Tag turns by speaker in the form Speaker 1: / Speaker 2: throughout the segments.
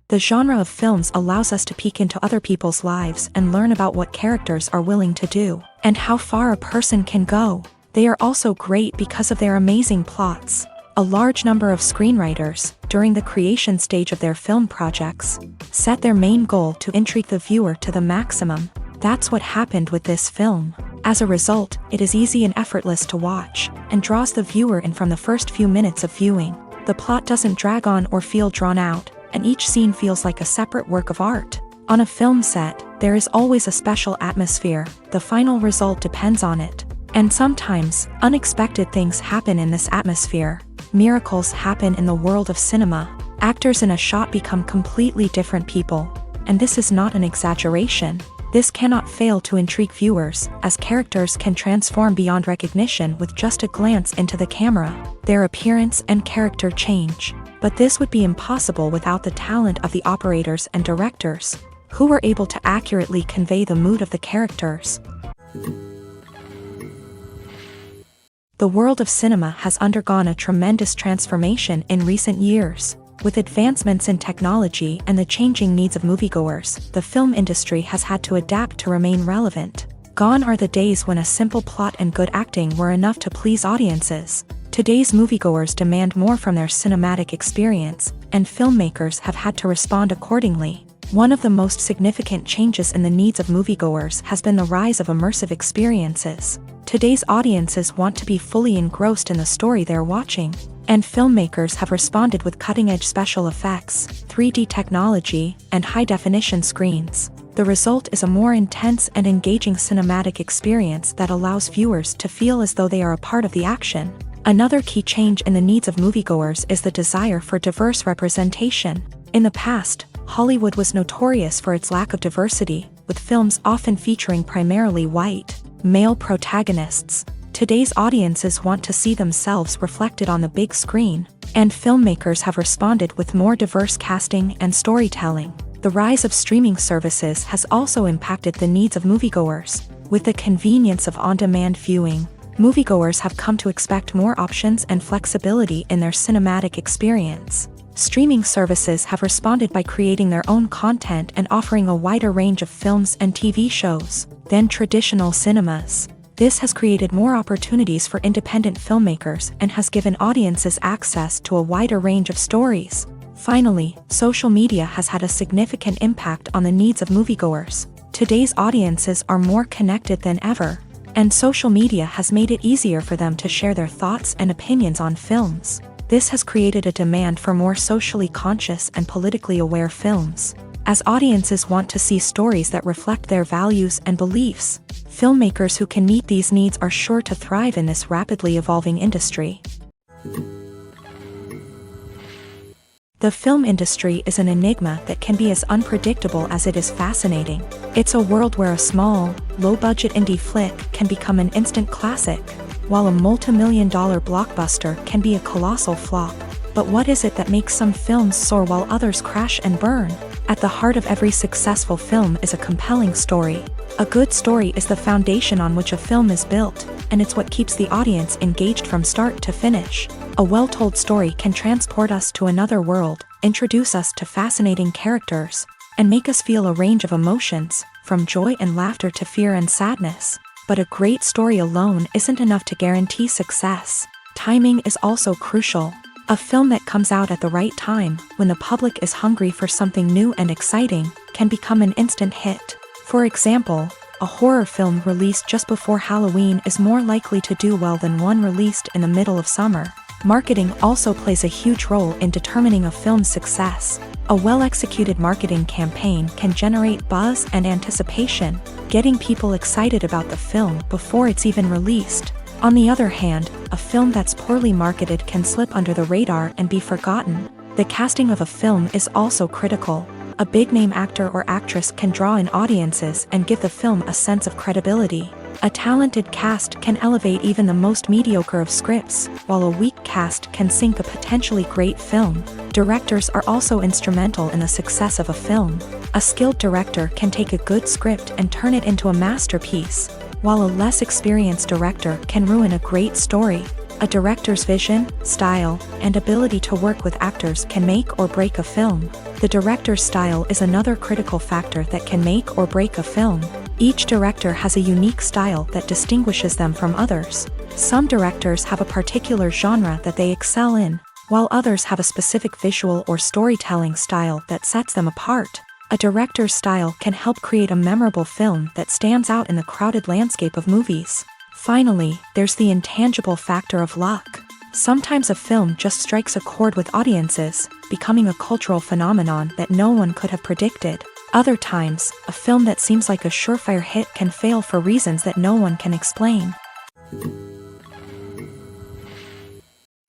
Speaker 1: The genre of films allows us to peek into other people's lives and learn about what characters are willing to do, and how far a person can go. They are also great because of their amazing plots. A large number of screenwriters, during the creation stage of their film projects, set their main goal to intrigue the viewer to the maximum. That's what happened with this film. As a result, it is easy and effortless to watch, and draws the viewer in from the first few minutes of viewing. The plot doesn't drag on or feel drawn out, and each scene feels like a separate work of art. On a film set, there is always a special atmosphere. The final result depends on it. And sometimes, unexpected things happen in this atmosphere. Miracles happen in the world of cinema. Actors in a shot become completely different people. And this is not an exaggeration. This cannot fail to intrigue viewers, as characters can transform beyond recognition with just a glance into the camera. Their appearance and character change. But this would be impossible without the talent of the operators and directors, who were able to accurately convey the mood of the characters. The world of cinema has undergone a tremendous transformation in recent years. With advancements in technology and the changing needs of moviegoers, the film industry has had to adapt to remain relevant. Gone are the days when a simple plot and good acting were enough to please audiences. Today's moviegoers demand more from their cinematic experience, and filmmakers have had to respond accordingly. One of the most significant changes in the needs of moviegoers has been the rise of immersive experiences. Today's audiences want to be fully engrossed in the story they're watching, and filmmakers have responded with cutting-edge special effects, 3D technology, and high-definition screens. The result is a more intense and engaging cinematic experience that allows viewers to feel as though they are a part of the action. Another key change in the needs of moviegoers is the desire for diverse representation. In the past, Hollywood was notorious for its lack of diversity, with films often featuring primarily white, male protagonists. Today's audiences want to see themselves reflected on the big screen, and filmmakers have responded with more diverse casting and storytelling. The rise of streaming services has also impacted the needs of moviegoers. With the convenience of on-demand viewing, moviegoers have come to expect more options and flexibility in their cinematic experience. Streaming services have responded by creating their own content and offering a wider range of films and TV shows than traditional cinemas. This has created more opportunities for independent filmmakers and has given audiences access to a wider range of stories. Finally, social media has had a significant impact on the needs of moviegoers. Today's audiences are more connected than ever, and social media has made it easier for them to share their thoughts and opinions on films. This has created a demand for more socially conscious and politically aware films. As audiences want to see stories that reflect their values and beliefs, filmmakers who can meet these needs are sure to thrive in this rapidly evolving industry. The film industry is an enigma that can be as unpredictable as it is fascinating. It's a world where a small, low-budget indie flick can become an instant classic, while a multi-million-dollar blockbuster can be a colossal flop. But what is it that makes some films soar while others crash and burn? At the heart of every successful film is a compelling story. A good story is the foundation on which a film is built, and it's what keeps the audience engaged from start to finish. A well-told story can transport us to another world, introduce us to fascinating characters, and make us feel a range of emotions, from joy and laughter to fear and sadness. But a great story alone isn't enough to guarantee success. Timing is also crucial. A film that comes out at the right time, when the public is hungry for something new and exciting, can become an instant hit. For example, a horror film released just before Halloween is more likely to do well than one released in the middle of summer. Marketing also plays a huge role in determining a film's success. A well-executed marketing campaign can generate buzz and anticipation, getting people excited about the film before it's even released. On the other hand, a film that's poorly marketed can slip under the radar and be forgotten. The casting of a film is also critical. A big-name actor or actress can draw in audiences and give the film a sense of credibility. A talented cast can elevate even the most mediocre of scripts, while a weak cast can sink a potentially great film. Directors are also instrumental in the success of a film. A skilled director can take a good script and turn it into a masterpiece, while a less experienced director can ruin a great story. A director's vision, style, and ability to work with actors can make or break a film. The director's style is another critical factor that can make or break a film. Each director has a unique style that distinguishes them from others. Some directors have a particular genre that they excel in, while others have a specific visual or storytelling style that sets them apart. A director's style can help create a memorable film that stands out in the crowded landscape of movies. Finally, there's the intangible factor of luck. Sometimes a film just strikes a chord with audiences, becoming a cultural phenomenon that no one could have predicted. Other times, a film that seems like a surefire hit can fail for reasons that no one can explain.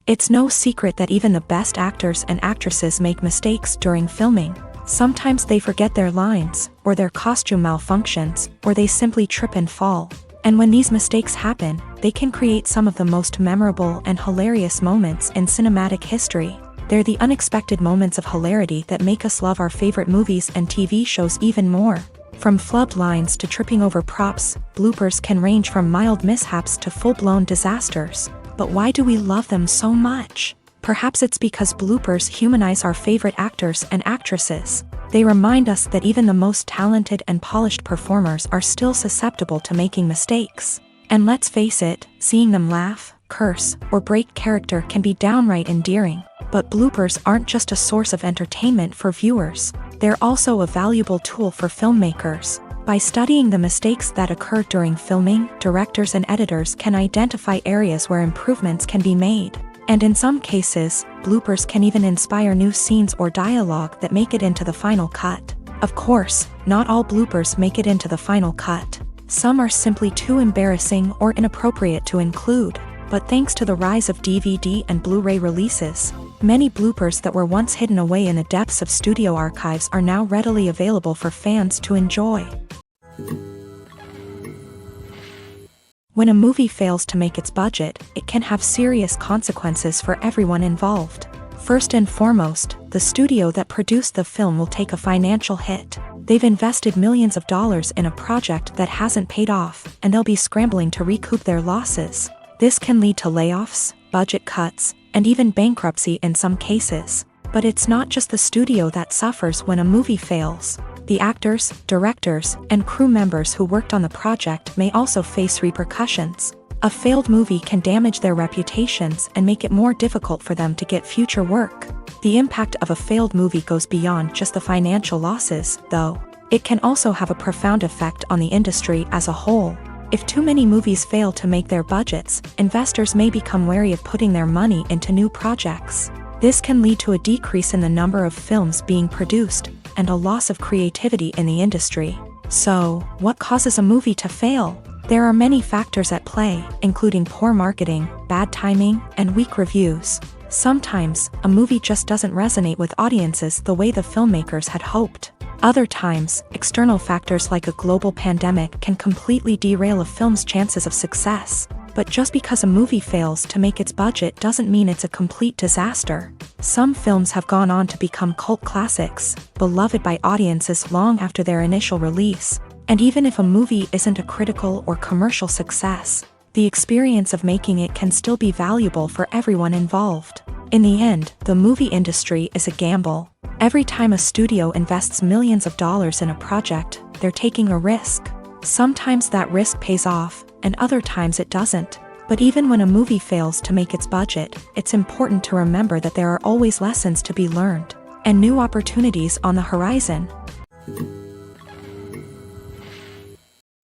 Speaker 1: It's no secret that even the best actors and actresses make mistakes during filming. Sometimes they forget their lines, or their costume malfunctions, or they simply trip and fall. And when these mistakes happen, they can create some of the most memorable and hilarious moments in cinematic history. They're the unexpected moments of hilarity that make us love our favorite movies and TV shows even more. From flubbed lines to tripping over props, bloopers can range from mild mishaps to full-blown disasters. But why do we love them so much? Perhaps it's because bloopers humanize our favorite actors and actresses. They remind us that even the most talented and polished performers are still susceptible to making mistakes. And let's face it, seeing them laugh, curse, or break character can be downright endearing. But bloopers aren't just a source of entertainment for viewers. They're also a valuable tool for filmmakers. By studying the mistakes that occur during filming, directors and editors can identify areas where improvements can be made. And in some cases, bloopers can even inspire new scenes or dialogue that make it into the final cut. Of course, not all bloopers make it into the final cut. Some are simply too embarrassing or inappropriate to include. But thanks to the rise of DVD and Blu-ray releases, many bloopers that were once hidden away in the depths of studio archives are now readily available for fans to enjoy. When a movie fails to make its budget, it can have serious consequences for everyone involved. First and foremost, the studio that produced the film will take a financial hit. They've invested millions of dollars in a project that hasn't paid off, and they'll be scrambling to recoup their losses. This can lead to layoffs, budget cuts, and even bankruptcy in some cases. But it's not just the studio that suffers when a movie fails. The actors, directors, and crew members who worked on the project may also face repercussions. A failed movie can damage their reputations and make it more difficult for them to get future work. The impact of a failed movie goes beyond just the financial losses, though. It can also have a profound effect on the industry as a whole. If too many movies fail to make their budgets, investors may become wary of putting their money into new projects. This can lead to a decrease in the number of films being produced, and a loss of creativity in the industry. So, what causes a movie to fail? There are many factors at play, including poor marketing, bad timing, and weak reviews. Sometimes, a movie just doesn't resonate with audiences the way the filmmakers had hoped. Other times, external factors like a global pandemic can completely derail a film's chances of success. But just because a movie fails to make its budget doesn't mean it's a complete disaster. Some films have gone on to become cult classics, beloved by audiences long after their initial release. And even if a movie isn't a critical or commercial success, the experience of making it can still be valuable for everyone involved. In the end, the movie industry is a gamble. Every time a studio invests millions of dollars in a project, they're taking a risk. Sometimes that risk pays off, and other times it doesn't. But even when a movie fails to make its budget, it's important to remember that there are always lessons to be learned, and new opportunities on the horizon.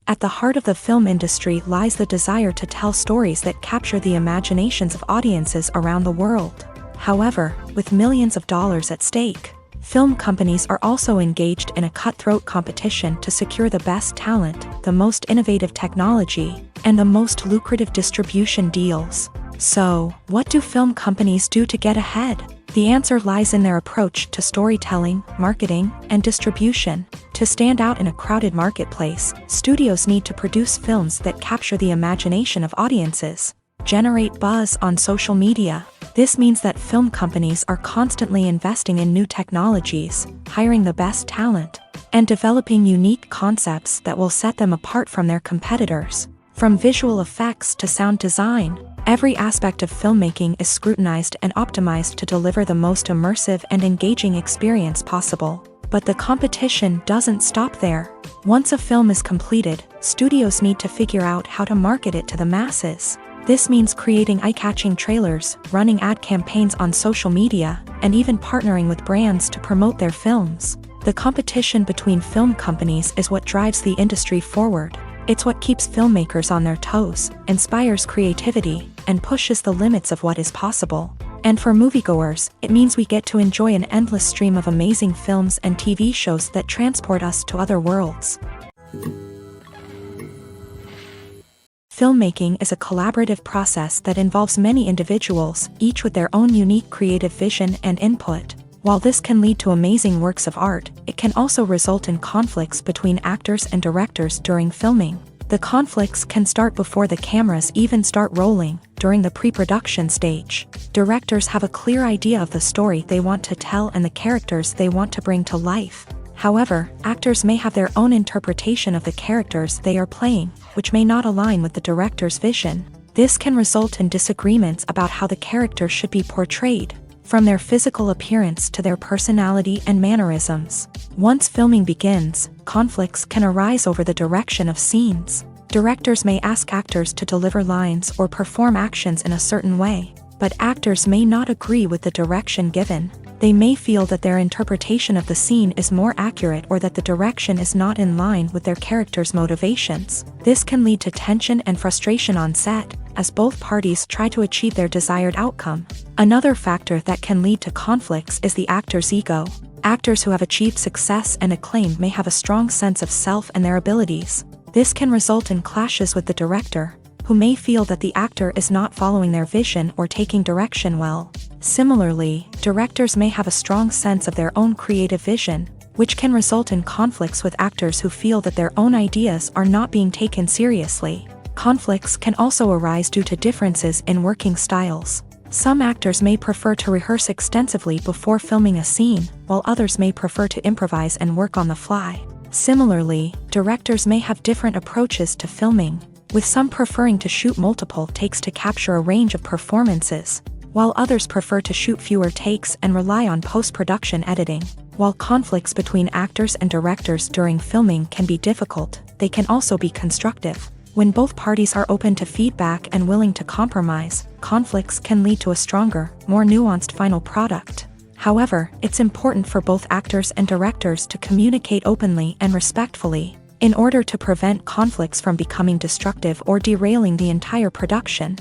Speaker 1: At the heart of the film industry lies the desire to tell stories that capture the imaginations of audiences around the world. However, with millions of dollars at stake, film companies are also engaged in a cutthroat competition to secure the best talent, the most innovative technology, and the most lucrative distribution deals. So, what do film companies do to get ahead? The answer lies in their approach to storytelling, marketing, and distribution. To stand out in a crowded marketplace, studios need to produce films that capture the imagination of audiences, generate buzz on social media. This means that film companies are constantly investing in new technologies, hiring the best talent, and developing unique concepts that will set them apart from their competitors. From visual effects to sound design, Every aspect of filmmaking is scrutinized and optimized to deliver the most immersive and engaging experience possible. But the competition doesn't stop there. Once a film is completed, studios need to figure out how to market it to the masses. This means creating eye-catching trailers, running ad campaigns on social media, and even partnering with brands to promote their films. The competition between film companies is what drives the industry forward. It's what keeps filmmakers on their toes, inspires creativity, and pushes the limits of what is possible. And for moviegoers, it means we get to enjoy an endless stream of amazing films and TV shows that transport us to other worlds. Filmmaking is a collaborative process that involves many individuals, each with their own unique creative vision and input. While this can lead to amazing works of art, it can also result in conflicts between actors and directors during filming. The conflicts can start before the cameras even start rolling, during the pre-production stage. Directors have a clear idea of the story they want to tell and the characters they want to bring to life. However, actors may have their own interpretation of the characters they are playing, which may not align with the director's vision. This can result in disagreements about how the character should be portrayed, from their physical appearance to their personality and mannerisms. Once filming begins, conflicts can arise over the direction of scenes. Directors may ask actors to deliver lines or perform actions in a certain way, but actors may not agree with the direction given. They may feel that their interpretation of the scene is more accurate or that the direction is not in line with their character's motivations. This can lead to tension and frustration on set, as both parties try to achieve their desired outcome. Another factor that can lead to conflicts is the actor's ego. Actors who have achieved success and acclaim may have a strong sense of self and their abilities. This can result in clashes with the director, who may feel that the actor is not following their vision or taking direction well. Similarly, directors may have a strong sense of their own creative vision, which can result in conflicts with actors who feel that their own ideas are not being taken seriously. Conflicts can also arise due to differences in working styles. Some actors may prefer to rehearse extensively before filming a scene, while others may prefer to improvise and work on the fly. Similarly, directors may have different approaches to filming, with some preferring to shoot multiple takes to capture a range of performances, while others prefer to shoot fewer takes and rely on post-production editing. While conflicts between actors and directors during filming can be difficult, they can also be constructive. When both parties are open to feedback and willing to compromise, conflicts can lead to a stronger, more nuanced final product. However, it's important for both actors and directors to communicate openly and respectfully, in order to prevent conflicts from becoming destructive or derailing the entire production.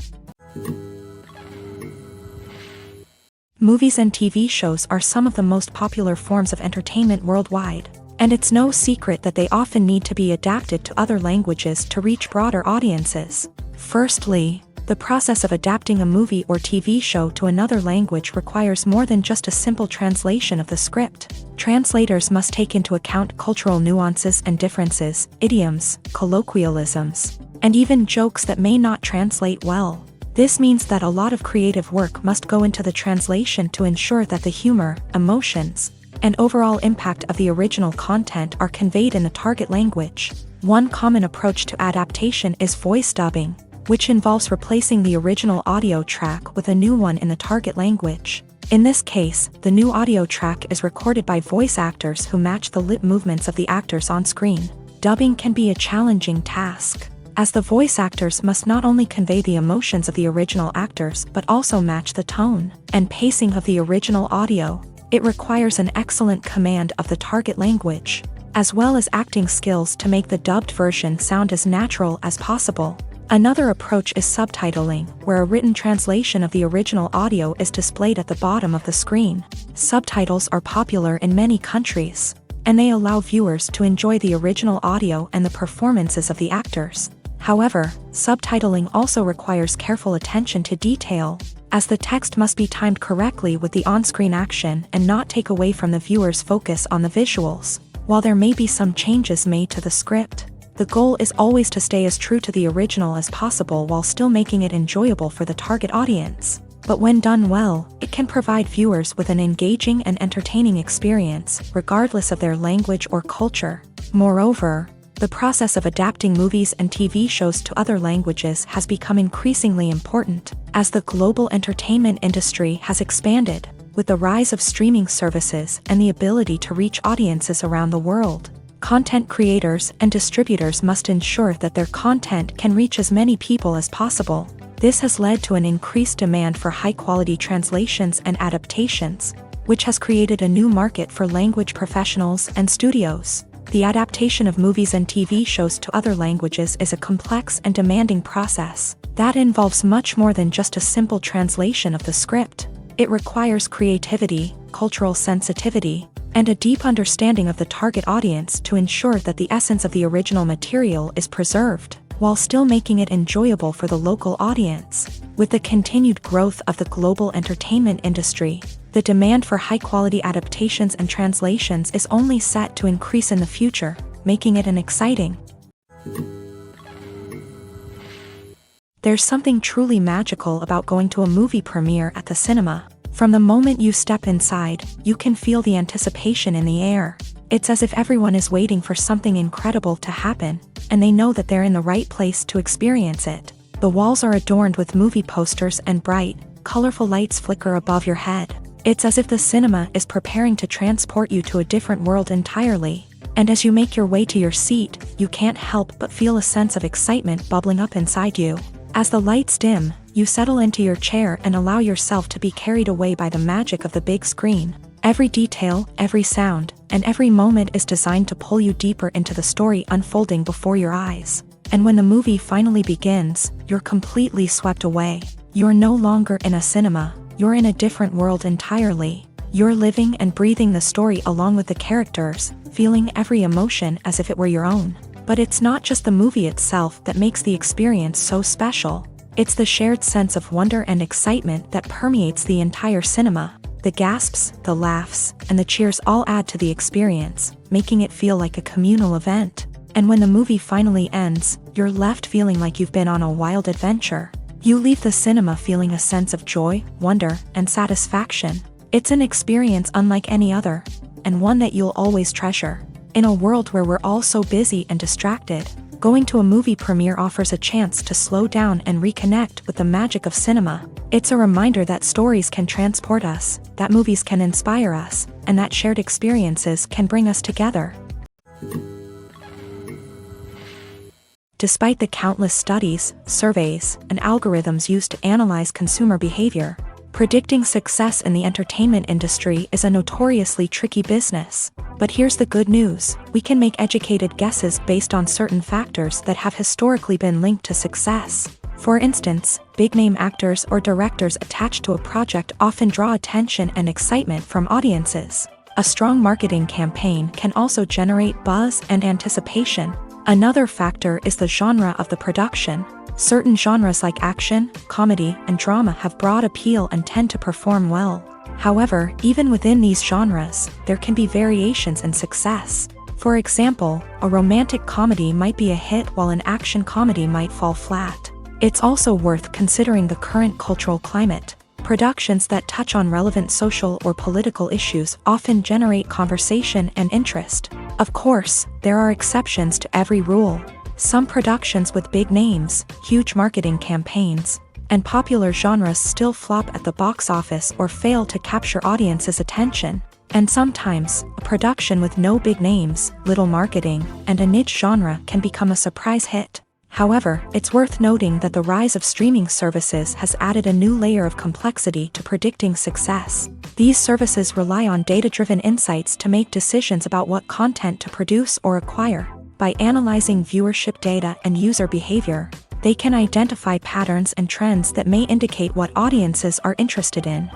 Speaker 1: Movies and TV shows are some of the most popular forms of entertainment worldwide, and it's no secret that they often need to be adapted to other languages to reach broader audiences. Firstly, the process of adapting a movie or TV show to another language requires more than just a simple translation of the script. Translators must take into account cultural nuances and differences, idioms, colloquialisms, and even jokes that may not translate well. This means that a lot of creative work must go into the translation to ensure that the humor, emotions, and overall impact of the original content are conveyed in the target language. One common approach to adaptation is voice dubbing, which involves replacing the original audio track with a new one in the target language. In this case, the new audio track is recorded by voice actors who match the lip movements of the actors on screen. Dubbing can be a challenging task, as the voice actors must not only convey the emotions of the original actors but also match the tone and pacing of the original audio. It requires an excellent command of the target language, as well as acting skills to make the dubbed version sound as natural as possible. Another approach is subtitling, where a written translation of the original audio is displayed at the bottom of the screen. Subtitles are popular in many countries, and they allow viewers to enjoy the original audio and the performances of the actors. However, subtitling also requires careful attention to detail, as the text must be timed correctly with the on-screen action and not take away from the viewer's focus on the visuals. While there may be some changes made to the script, the goal is always to stay as true to the original as possible while still making it enjoyable for the target audience. But when done well, it can provide viewers with an engaging and entertaining experience, regardless of their language or culture. Moreover, The process of adapting movies and TV shows to other languages has become increasingly important as the global entertainment industry has expanded, with the rise of streaming services and the ability to reach audiences around the world. Content creators and distributors must ensure that their content can reach as many people as possible. This has led to an increased demand for high-quality translations and adaptations, which has created a new market for language professionals and studios. The adaptation of movies and TV shows to other languages is a complex and demanding process that involves much more than just a simple translation of the script. It requires creativity, cultural sensitivity, and a deep understanding of the target audience to ensure that the essence of the original material is preserved, while still making it enjoyable for the local audience. With the continued growth of the global entertainment industry, the demand for high-quality adaptations and translations is only set to increase in the future, making it an exciting. There's something truly magical about going to a movie premiere at the cinema. From the moment you step inside, you can feel the anticipation in the air. It's as if everyone is waiting for something incredible to happen, and they know that they're in the right place to experience it. The walls are adorned with movie posters and bright, colorful lights flicker above your head. It's as if the cinema is preparing to transport you to a different world entirely. And as you make your way to your seat, you can't help but feel a sense of excitement bubbling up inside you. As the lights dim, you settle into your chair and allow yourself to be carried away by the magic of the big screen. Every detail, every sound, and every moment is designed to pull you deeper into the story unfolding before your eyes. And when the movie finally begins, you're completely swept away. You're no longer in a cinema, you're in a different world entirely. You're living and breathing the story along with the characters, feeling every emotion as if it were your own. But it's not just the movie itself that makes the experience so special. It's the shared sense of wonder and excitement that permeates the entire cinema. The gasps, the laughs, and the cheers all add to the experience, making it feel like a communal event. And when the movie finally ends, you're left feeling like you've been on a wild adventure. You leave the cinema feeling a sense of joy, wonder, and satisfaction. It's an experience unlike any other, and one that you'll always treasure. In a world where we're all so busy and distracted, going to a movie premiere offers a chance to slow down and reconnect with the magic of cinema. It's a reminder that stories can transport us, that movies can inspire us, and that shared experiences can bring us together. Despite the countless studies, surveys, and algorithms used to analyze consumer behavior, predicting success in the entertainment industry is a notoriously tricky business. But here's the good news: we can make educated guesses based on certain factors that have historically been linked to success. For instance, big-name actors or directors attached to a project often draw attention and excitement from audiences. A strong marketing campaign can also generate buzz and anticipation. Another factor is the genre of the production. Certain genres like action, comedy, and drama have broad appeal and tend to perform well. However, even within these genres, there can be variations in success. For example, a romantic comedy might be a hit while an action comedy might fall flat. It's also worth considering the current cultural climate. Productions that touch on relevant social or political issues often generate conversation and interest. Of course, there are exceptions to every rule. Some productions with big names, huge marketing campaigns, and popular genres still flop at the box office or fail to capture audiences' attention. And sometimes, a production with no big names, little marketing, and a niche genre can become a surprise hit. However, it's worth noting that the rise of streaming services has added a new layer of complexity to predicting success. These services rely on data-driven insights to make decisions about what content to produce or acquire. By analyzing viewership data and user behavior, they can identify patterns and trends that may indicate what audiences are interested in.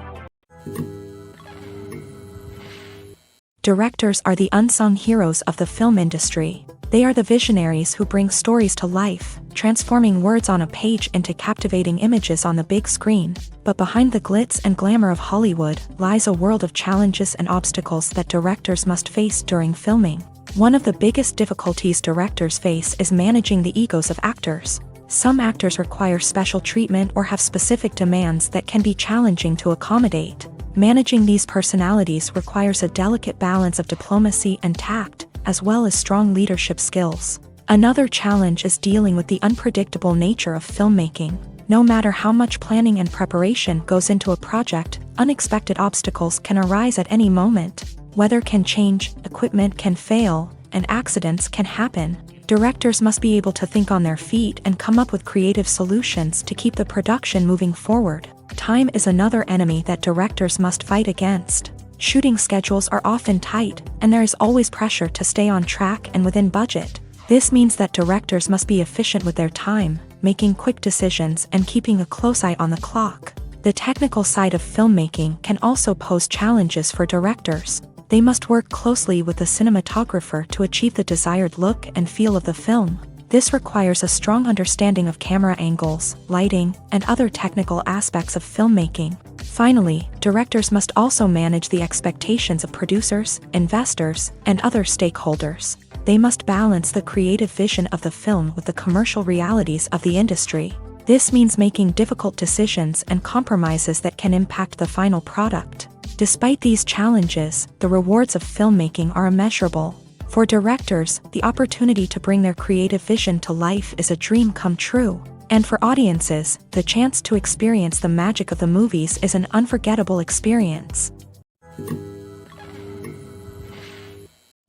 Speaker 1: Directors are the unsung heroes of the film industry. They are the visionaries who bring stories to life, transforming words on a page into captivating images on the big screen. But behind the glitz and glamour of Hollywood lies a world of challenges and obstacles that directors must face during filming. One of the biggest difficulties directors face is managing the egos of actors. Some actors require special treatment or have specific demands that can be challenging to accommodate. Managing these personalities requires a delicate balance of diplomacy and tact, as well as strong leadership skills. Another challenge is dealing with the unpredictable nature of filmmaking. No matter how much planning and preparation goes into a project, unexpected obstacles can arise at any moment. Weather can change, equipment can fail, and accidents can happen. Directors must be able to think on their feet and come up with creative solutions to keep the production moving forward. Time is another enemy that directors must fight against. Shooting schedules are often tight, and there is always pressure to stay on track and within budget. This means that directors must be efficient with their time, making quick decisions and keeping a close eye on the clock. The technical side of filmmaking can also pose challenges for directors. They must work closely with the cinematographer to achieve the desired look and feel of the film. This requires a strong understanding of camera angles, lighting, and other technical aspects of filmmaking. Finally, directors must also manage the expectations of producers, investors, and other stakeholders. They must balance the creative vision of the film with the commercial realities of the industry. This means making difficult decisions and compromises that can impact the final product. Despite these challenges, the rewards of filmmaking are immeasurable. For directors, the opportunity to bring their creative vision to life is a dream come true. And for audiences, the chance to experience the magic of the movies is an unforgettable experience.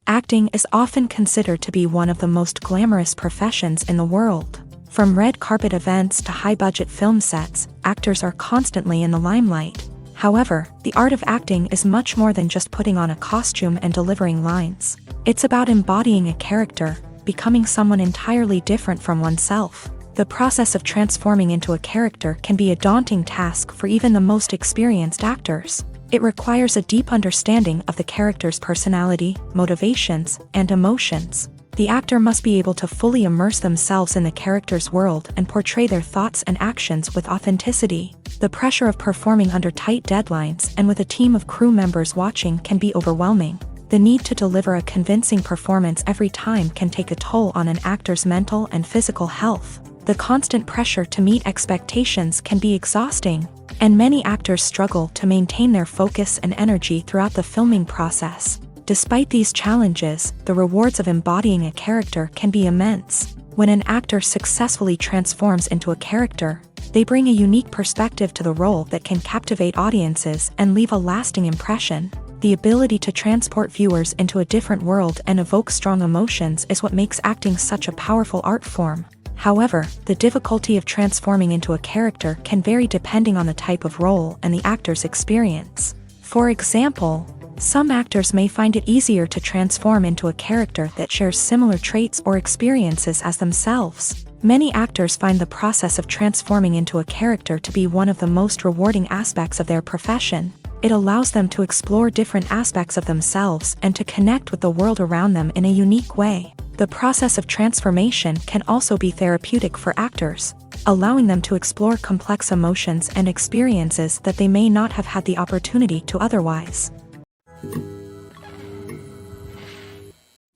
Speaker 1: Acting is often considered to be one of the most glamorous professions in the world. From red carpet events to high-budget film sets, actors are constantly in the limelight. However, the art of acting is much more than just putting on a costume and delivering lines. It's about embodying a character, becoming someone entirely different from oneself. The process of transforming into a character can be a daunting task for even the most experienced actors. It requires a deep understanding of the character's personality, motivations, and emotions. The actor must be able to fully immerse themselves in the character's world and portray their thoughts and actions with authenticity. The pressure of performing under tight deadlines and with a team of crew members watching can be overwhelming. The need to deliver a convincing performance every time can take a toll on an actor's mental and physical health. The constant pressure to meet expectations can be exhausting, and many actors struggle to maintain their focus and energy throughout the filming process. Despite these challenges, the rewards of embodying a character can be immense. When an actor successfully transforms into a character, they bring a unique perspective to the role that can captivate audiences and leave a lasting impression. The ability to transport viewers into a different world and evoke strong emotions is what makes acting such a powerful art form. However, the difficulty of transforming into a character can vary depending on the type of role and the actor's experience. For example, some actors may find it easier to transform into a character that shares similar traits or experiences as themselves. Many actors find the process of transforming into a character to be one of the most rewarding aspects of their profession. It allows them to explore different aspects of themselves and to connect with the world around them in a unique way. The process of transformation can also be therapeutic for actors, allowing them to explore complex emotions and experiences that they may not have had the opportunity to otherwise.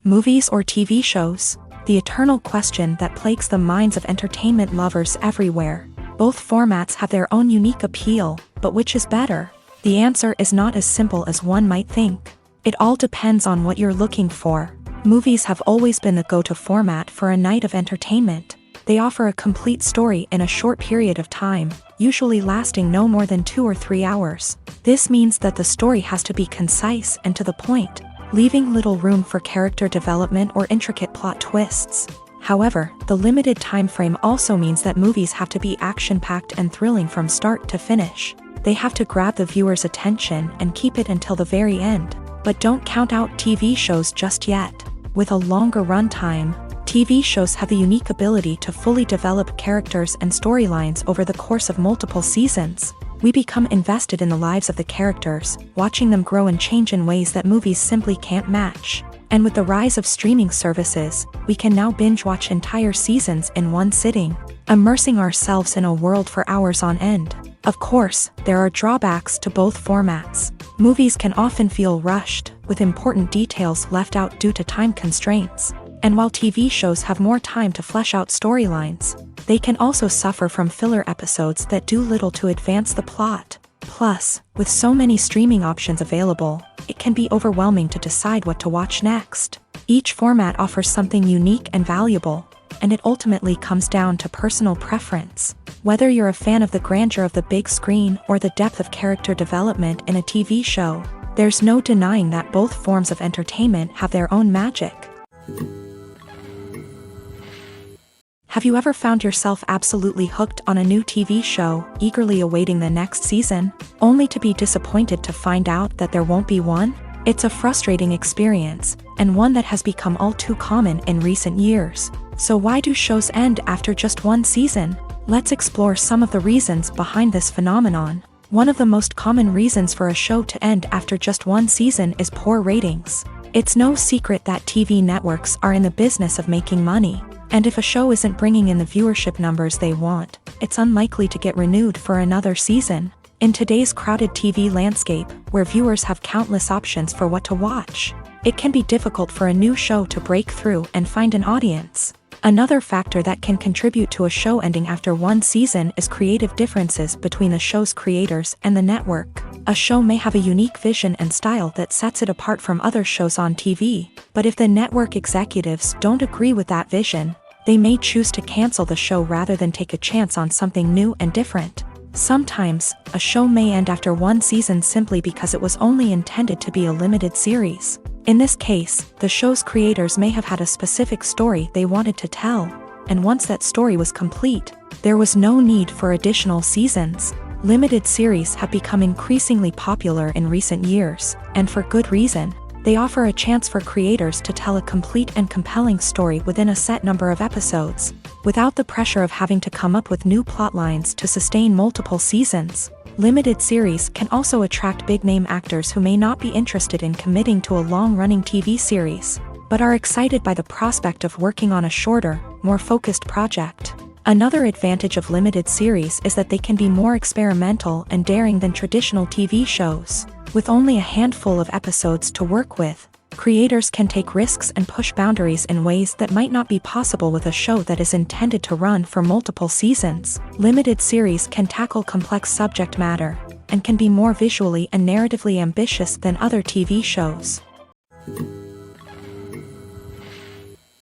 Speaker 1: Movies or TV shows? The eternal question that plagues the minds of entertainment lovers everywhere. Both formats have their own unique appeal, but which is better? The answer is not as simple as one might think. It all depends on what you're looking for. Movies have always been the go-to format for a night of entertainment. They offer a complete story in a short period of time, usually lasting no more than 2 or 3 hours. This means that the story has to be concise and to the point, leaving little room for character development or intricate plot twists. However, the limited time frame also means that movies have to be action-packed and thrilling from start to finish. They have to grab the viewer's attention and keep it until the very end. But don't count out TV shows just yet. With a longer runtime, TV shows have the unique ability to fully develop characters and storylines over the course of multiple seasons. We become invested in the lives of the characters, watching them grow and change in ways that movies simply can't match. And with the rise of streaming services, we can now binge-watch entire seasons in one sitting, immersing ourselves in a world for hours on end. Of course, there are drawbacks to both formats. Movies can often feel rushed, with important details left out due to time constraints. And while TV shows have more time to flesh out storylines, they can also suffer from filler episodes that do little to advance the plot. Plus, with so many streaming options available, it can be overwhelming to decide what to watch next. Each format offers something unique and valuable, and it ultimately comes down to personal preference. Whether you're a fan of the grandeur of the big screen or the depth of character development in a TV show, there's no denying that both forms of entertainment have their own magic. Have you ever found yourself absolutely hooked on a new TV show, eagerly awaiting the next season, only to be disappointed to find out that there won't be one? It's a frustrating experience, and one that has become all too common in recent years. So why do shows end after just one season? Let's explore some of the reasons behind this phenomenon. One of the most common reasons for a show to end after just one season is poor ratings. It's no secret that TV networks are in the business of making money, and if a show isn't bringing in the viewership numbers they want, it's unlikely to get renewed for another season. In today's crowded TV landscape, where viewers have countless options for what to watch, it can be difficult for a new show to break through and find an audience. Another factor that can contribute to a show ending after one season is creative differences between the show's creators and the network. A show may have a unique vision and style that sets it apart from other shows on TV, but if the network executives don't agree with that vision, they may choose to cancel the show rather than take a chance on something new and different. Sometimes, a show may end after one season simply because it was only intended to be a limited series. In this case, the show's creators may have had a specific story they wanted to tell, and once that story was complete, there was no need for additional seasons. Limited series have become increasingly popular in recent years, and for good reason. They offer a chance for creators to tell a complete and compelling story within a set number of episodes, without the pressure of having to come up with new plot lines to sustain multiple seasons. Limited series can also attract big-name actors who may not be interested in committing to a long-running TV series, but are excited by the prospect of working on a shorter, more focused project. Another advantage of limited series is that they can be more experimental and daring than traditional TV shows. With only a handful of episodes to work with, creators can take risks and push boundaries in ways that might not be possible with a show that is intended to run for multiple seasons. Limited series can tackle complex subject matter, and can be more visually and narratively ambitious than other TV shows.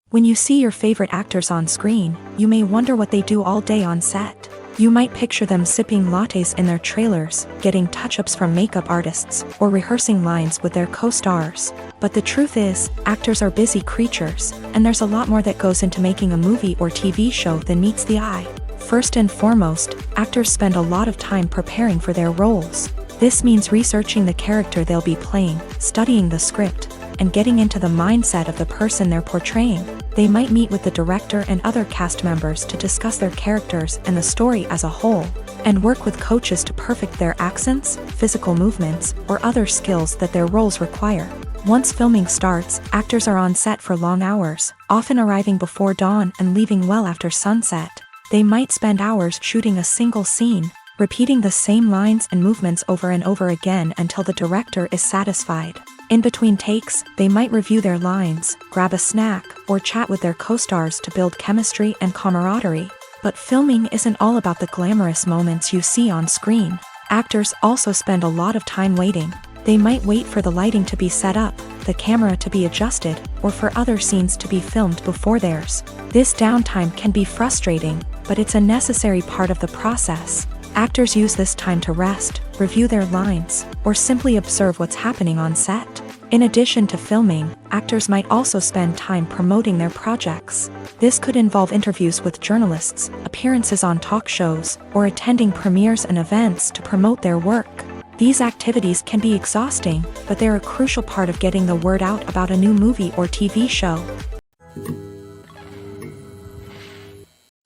Speaker 1: When you see your favorite actors on screen, you may wonder what they do all day on set. You might picture them sipping lattes in their trailers, getting touch-ups from makeup artists, or rehearsing lines with their co-stars. But the truth is, actors are busy creatures, and there's a lot more that goes into making a movie or TV show than meets the eye. First and foremost, actors spend a lot of time preparing for their roles. This means researching the character they'll be playing, studying the script, and getting into the mindset of the person they're portraying. They might meet with the director and other cast members to discuss their characters and the story as a whole, and work with coaches to perfect their accents, physical movements, or other skills that their roles require. Once filming starts, actors are on set for long hours, often arriving before dawn and leaving well after sunset. They might spend hours shooting a single scene, repeating the same lines and movements over and over again until the director is satisfied. In between takes, they might review their lines, grab a snack, or chat with their co-stars to build chemistry and camaraderie. But filming isn't all about the glamorous moments you see on screen. Actors also spend a lot of time waiting. They might wait for the lighting to be set up, the camera to be adjusted, or for other scenes to be filmed before theirs. This downtime can be frustrating, but it's a necessary part of the process. Actors use this time to rest, review their lines, or simply observe what's happening on set. In addition to filming, actors might also spend time promoting their projects. This could involve interviews with journalists, appearances on talk shows, or attending premieres and events to promote their work. These activities can be exhausting, but they're a crucial part of getting the word out about a new movie or TV show.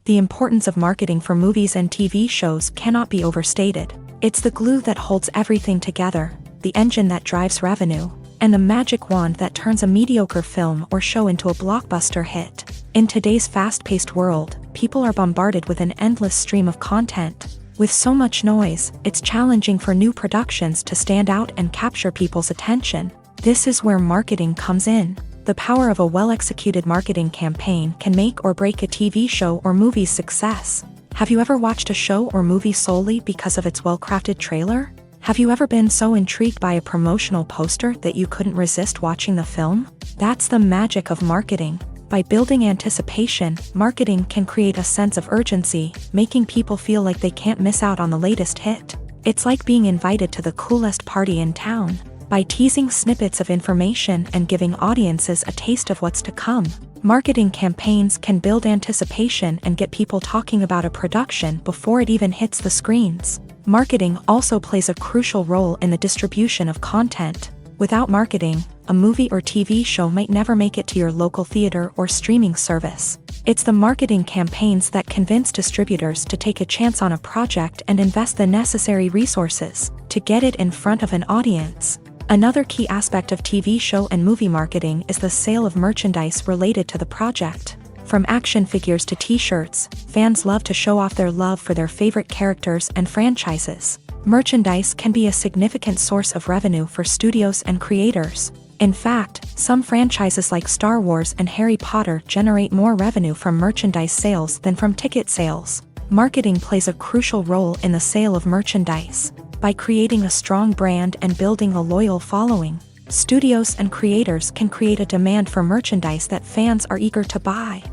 Speaker 1: The importance of marketing for movies and TV shows cannot be overstated. It's the glue that holds everything together, the engine that drives revenue, and the magic wand that turns a mediocre film or show into a blockbuster hit. In today's fast-paced world, people are bombarded with an endless stream of content. With so much noise, it's challenging for new productions to stand out and capture people's attention. This is where marketing comes in. The power of a well-executed marketing campaign can make or break a TV show or movie's success. Have you ever watched a show or movie solely because of its well-crafted trailer? Have you ever been so intrigued by a promotional poster that you couldn't resist watching the film? That's the magic of marketing. By building anticipation, marketing can create a sense of urgency, making people feel like they can't miss out on the latest hit. It's like being invited to the coolest party in town. By teasing snippets of information and giving audiences a taste of what's to come, marketing campaigns can build anticipation and get people talking about a production before it even hits the screens. Marketing also plays a crucial role in the distribution of content. Without marketing, a movie or TV show might never make it to your local theater or streaming service. It's the marketing campaigns that convince distributors to take a chance on a project and invest the necessary resources to get it in front of an audience. Another key aspect of TV show and movie marketing is the sale of merchandise related to the project. From action figures to t-shirts, fans love to show off their love for their favorite characters and franchises. Merchandise can be a significant source of revenue for studios and creators. In fact, some franchises like Star Wars and Harry Potter generate more revenue from merchandise sales than from ticket sales. Marketing plays a crucial role in the sale of merchandise. By creating a strong brand and building a loyal following, studios and creators can create a demand for merchandise that fans are eager to buy.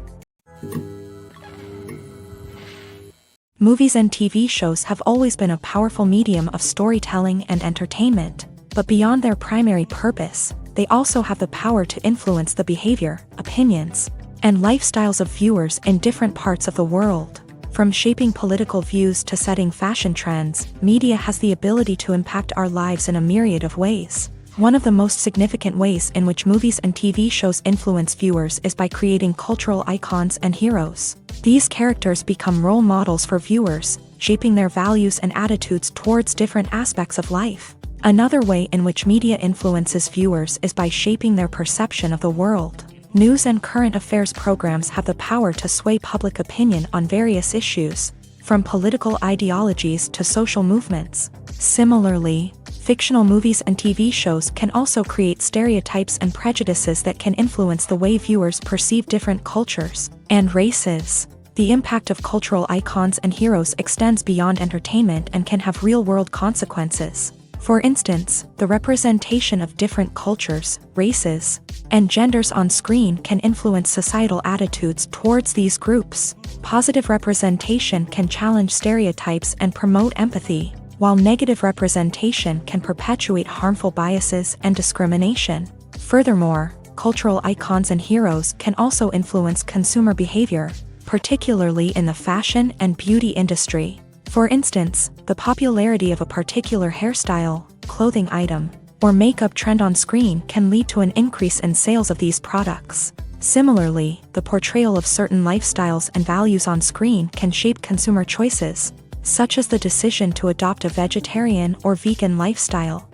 Speaker 1: Movies and TV shows have always been a powerful medium of storytelling and entertainment, but beyond their primary purpose, they also have the power to influence the behavior, opinions, and lifestyles of viewers in different parts of the world. From shaping political views to setting fashion trends, media has the ability to impact our lives in a myriad of ways. One of the most significant ways in which movies and TV shows influence viewers is by creating cultural icons and heroes. These characters become role models for viewers, shaping their values and attitudes towards different aspects of life. Another way in which media influences viewers is by shaping their perception of the world. News and current affairs programs have the power to sway public opinion on various issues, from political ideologies to social movements. Similarly, fictional movies and TV shows can also create stereotypes and prejudices that can influence the way viewers perceive different cultures and races. The impact of cultural icons and heroes extends beyond entertainment and can have real-world consequences. For instance, the representation of different cultures, races, and genders on screen can influence societal attitudes towards these groups. Positive representation can challenge stereotypes and promote empathy, while negative representation can perpetuate harmful biases and discrimination. Furthermore, cultural icons and heroes can also influence consumer behavior, particularly in the fashion and beauty industry. For instance, the popularity of a particular hairstyle, clothing item, or makeup trend on screen can lead to an increase in sales of these products. Similarly, the portrayal of certain lifestyles and values on screen can shape consumer choices, such as the decision to adopt a vegetarian or vegan lifestyle.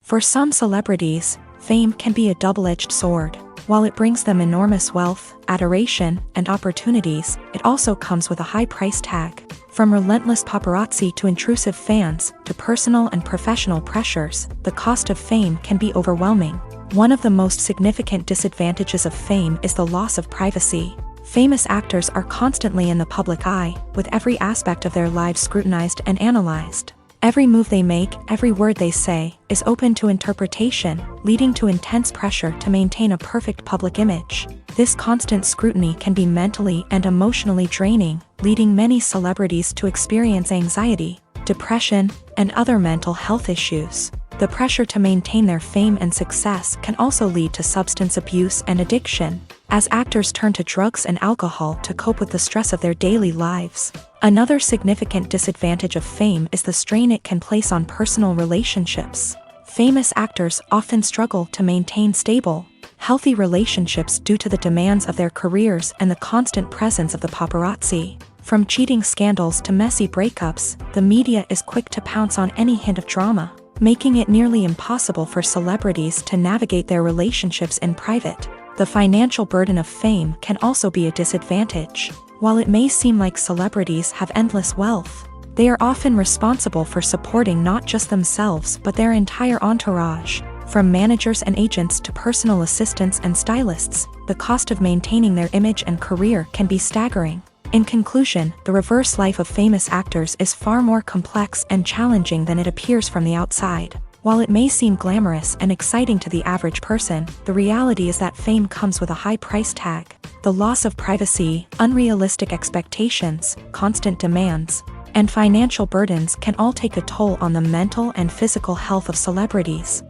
Speaker 1: For some celebrities, fame can be a double-edged sword. While it brings them enormous wealth, adoration, and opportunities, it also comes with a high price tag. From relentless paparazzi to intrusive fans, to personal and professional pressures, the cost of fame can be overwhelming. One of the most significant disadvantages of fame is the loss of privacy. Famous actors are constantly in the public eye, with every aspect of their lives scrutinized and analyzed. Every move they make, every word they say, is open to interpretation, leading to intense pressure to maintain a perfect public image. This constant scrutiny can be mentally and emotionally draining, leading many celebrities to experience anxiety, depression, and other mental health issues. The pressure to maintain their fame and success can also lead to substance abuse and addiction, as actors turn to drugs and alcohol to cope with the stress of their daily lives. Another significant disadvantage of fame is the strain it can place on personal relationships. Famous actors often struggle to maintain stable, healthy relationships due to the demands of their careers and the constant presence of the paparazzi. From cheating scandals to messy breakups, the media is quick to pounce on any hint of drama, making it nearly impossible for celebrities to navigate their relationships in private. The financial burden of fame can also be a disadvantage. While it may seem like celebrities have endless wealth, they are often responsible for supporting not just themselves but their entire entourage. From managers and agents to personal assistants and stylists, the cost of maintaining their image and career can be staggering. In conclusion, the reverse life of famous actors is far more complex and challenging than it appears from the outside. While it may seem glamorous and exciting to the average person, the reality is that fame comes with a high price tag. The loss of privacy, unrealistic expectations, constant demands, and financial burdens can all take a toll on the mental and physical health of celebrities.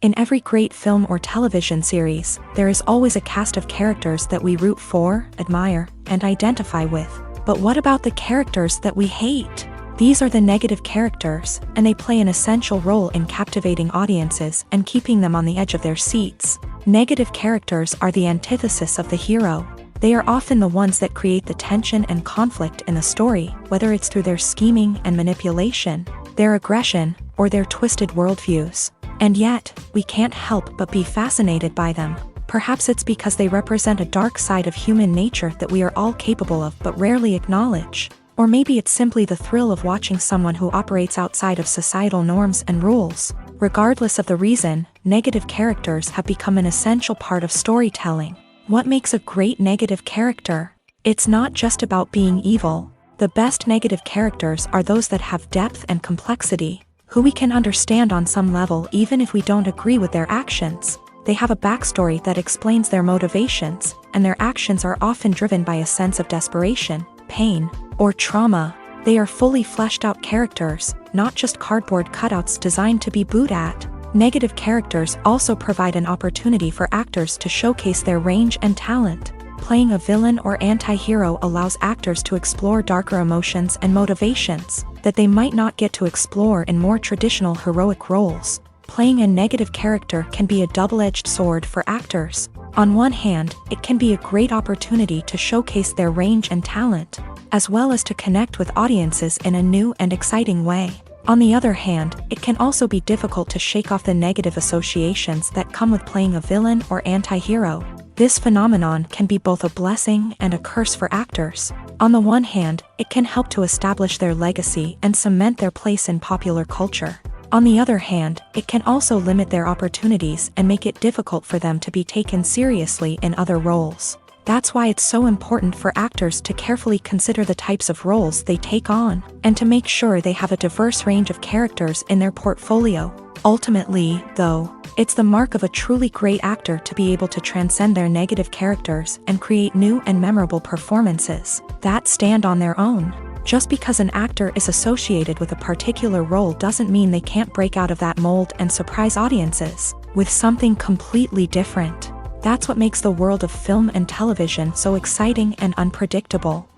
Speaker 1: In every great film or television series, there is always a cast of characters that we root for, admire, and identify with. But what about the characters that we hate? These are the negative characters, and they play an essential role in captivating audiences and keeping them on the edge of their seats. Negative characters are the antithesis of the hero. They are often the ones that create the tension and conflict in the story, whether it's through their scheming and manipulation, their aggression, or their twisted worldviews. And yet, we can't help but be fascinated by them. Perhaps it's because they represent a dark side of human nature that we are all capable of but rarely acknowledge. Or maybe it's simply the thrill of watching someone who operates outside of societal norms and rules. Regardless of the reason, negative characters have become an essential part of storytelling. What makes a great negative character? It's not just about being evil. The best negative characters are those that have depth and complexity, who we can understand on some level even if we don't agree with their actions. They have a backstory that explains their motivations, and their actions are often driven by a sense of desperation, pain, or trauma. They are fully fleshed out characters, not just cardboard cutouts designed to be booed at. Negative characters also provide an opportunity for actors to showcase their range and talent. Playing a villain or anti-hero allows actors to explore darker emotions and motivations that they might not get to explore in more traditional heroic roles. Playing a negative character can be a double-edged sword for actors. On one hand, it can be a great opportunity to showcase their range and talent, as well as to connect with audiences in a new and exciting way. On the other hand, it can also be difficult to shake off the negative associations that come with playing a villain or anti-hero. This phenomenon can be both a blessing and a curse for actors. On the one hand, it can help to establish their legacy and cement their place in popular culture. On the other hand, it can also limit their opportunities and make it difficult for them to be taken seriously in other roles. That's why it's so important for actors to carefully consider the types of roles they take on, and to make sure they have a diverse range of characters in their portfolio. Ultimately, though, it's the mark of a truly great actor to be able to transcend their negative characters and create new and memorable performances that stand on their own. Just because an actor is associated with a particular role doesn't mean they can't break out of that mold and surprise audiences with something completely different. That's what makes the world of film and television so exciting and unpredictable.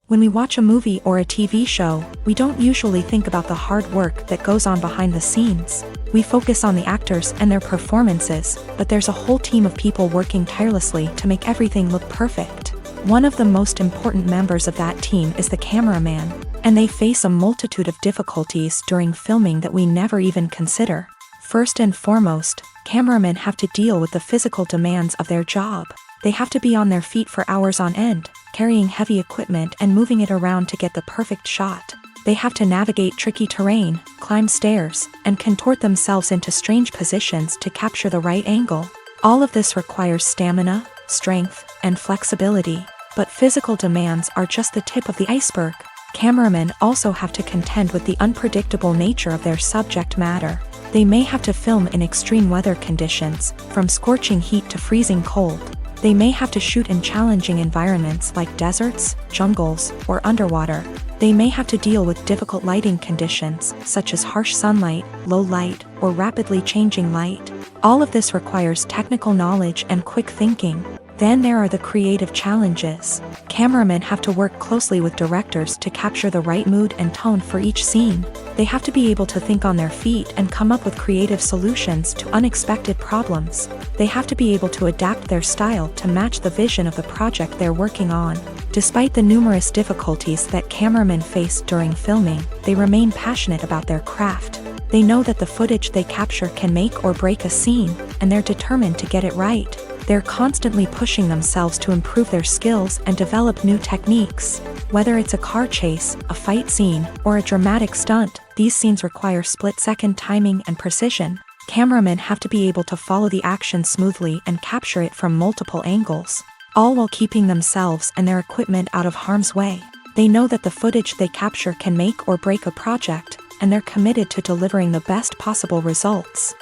Speaker 1: When we watch a movie or a TV show, we don't usually think about the hard work that goes on behind the scenes. We focus on the actors and their performances, but there's a whole team of people working tirelessly to make everything look perfect. One of the most important members of that team is the cameraman, and they face a multitude of difficulties during filming that we never even consider. First and foremost, cameramen have to deal with the physical demands of their job. They have to be on their feet for hours on end, carrying heavy equipment and moving it around to get the perfect shot. They have to navigate tricky terrain, climb stairs, and contort themselves into strange positions to capture the right angle. All of this requires stamina, strength, and flexibility. But physical demands are just the tip of the iceberg. Cameramen also have to contend with the unpredictable nature of their subject matter. They may have to film in extreme weather conditions, from scorching heat to freezing cold. They may have to shoot in challenging environments like deserts, jungles, or underwater. They may have to deal with difficult lighting conditions, such as harsh sunlight, low light, or rapidly changing light. All of this requires technical knowledge and quick thinking. Then there are the creative challenges. Cameramen have to work closely with directors to capture the right mood and tone for each scene. They have to be able to think on their feet and come up with creative solutions to unexpected problems. They have to be able to adapt their style to match the vision of the project they're working on. Despite the numerous difficulties that cameramen face during filming, they remain passionate about their craft. They know that the footage they capture can make or break a scene, and they're determined to get it right. They're constantly pushing themselves to improve their skills and develop new techniques. Whether it's a car chase, a fight scene, or a dramatic stunt, these scenes require split-second timing and precision. Cameramen have to be able to follow the action smoothly and capture it from multiple angles, all while keeping themselves and their equipment out of harm's way. They know that the footage they capture can make or break a project, and they're committed to delivering the best possible results.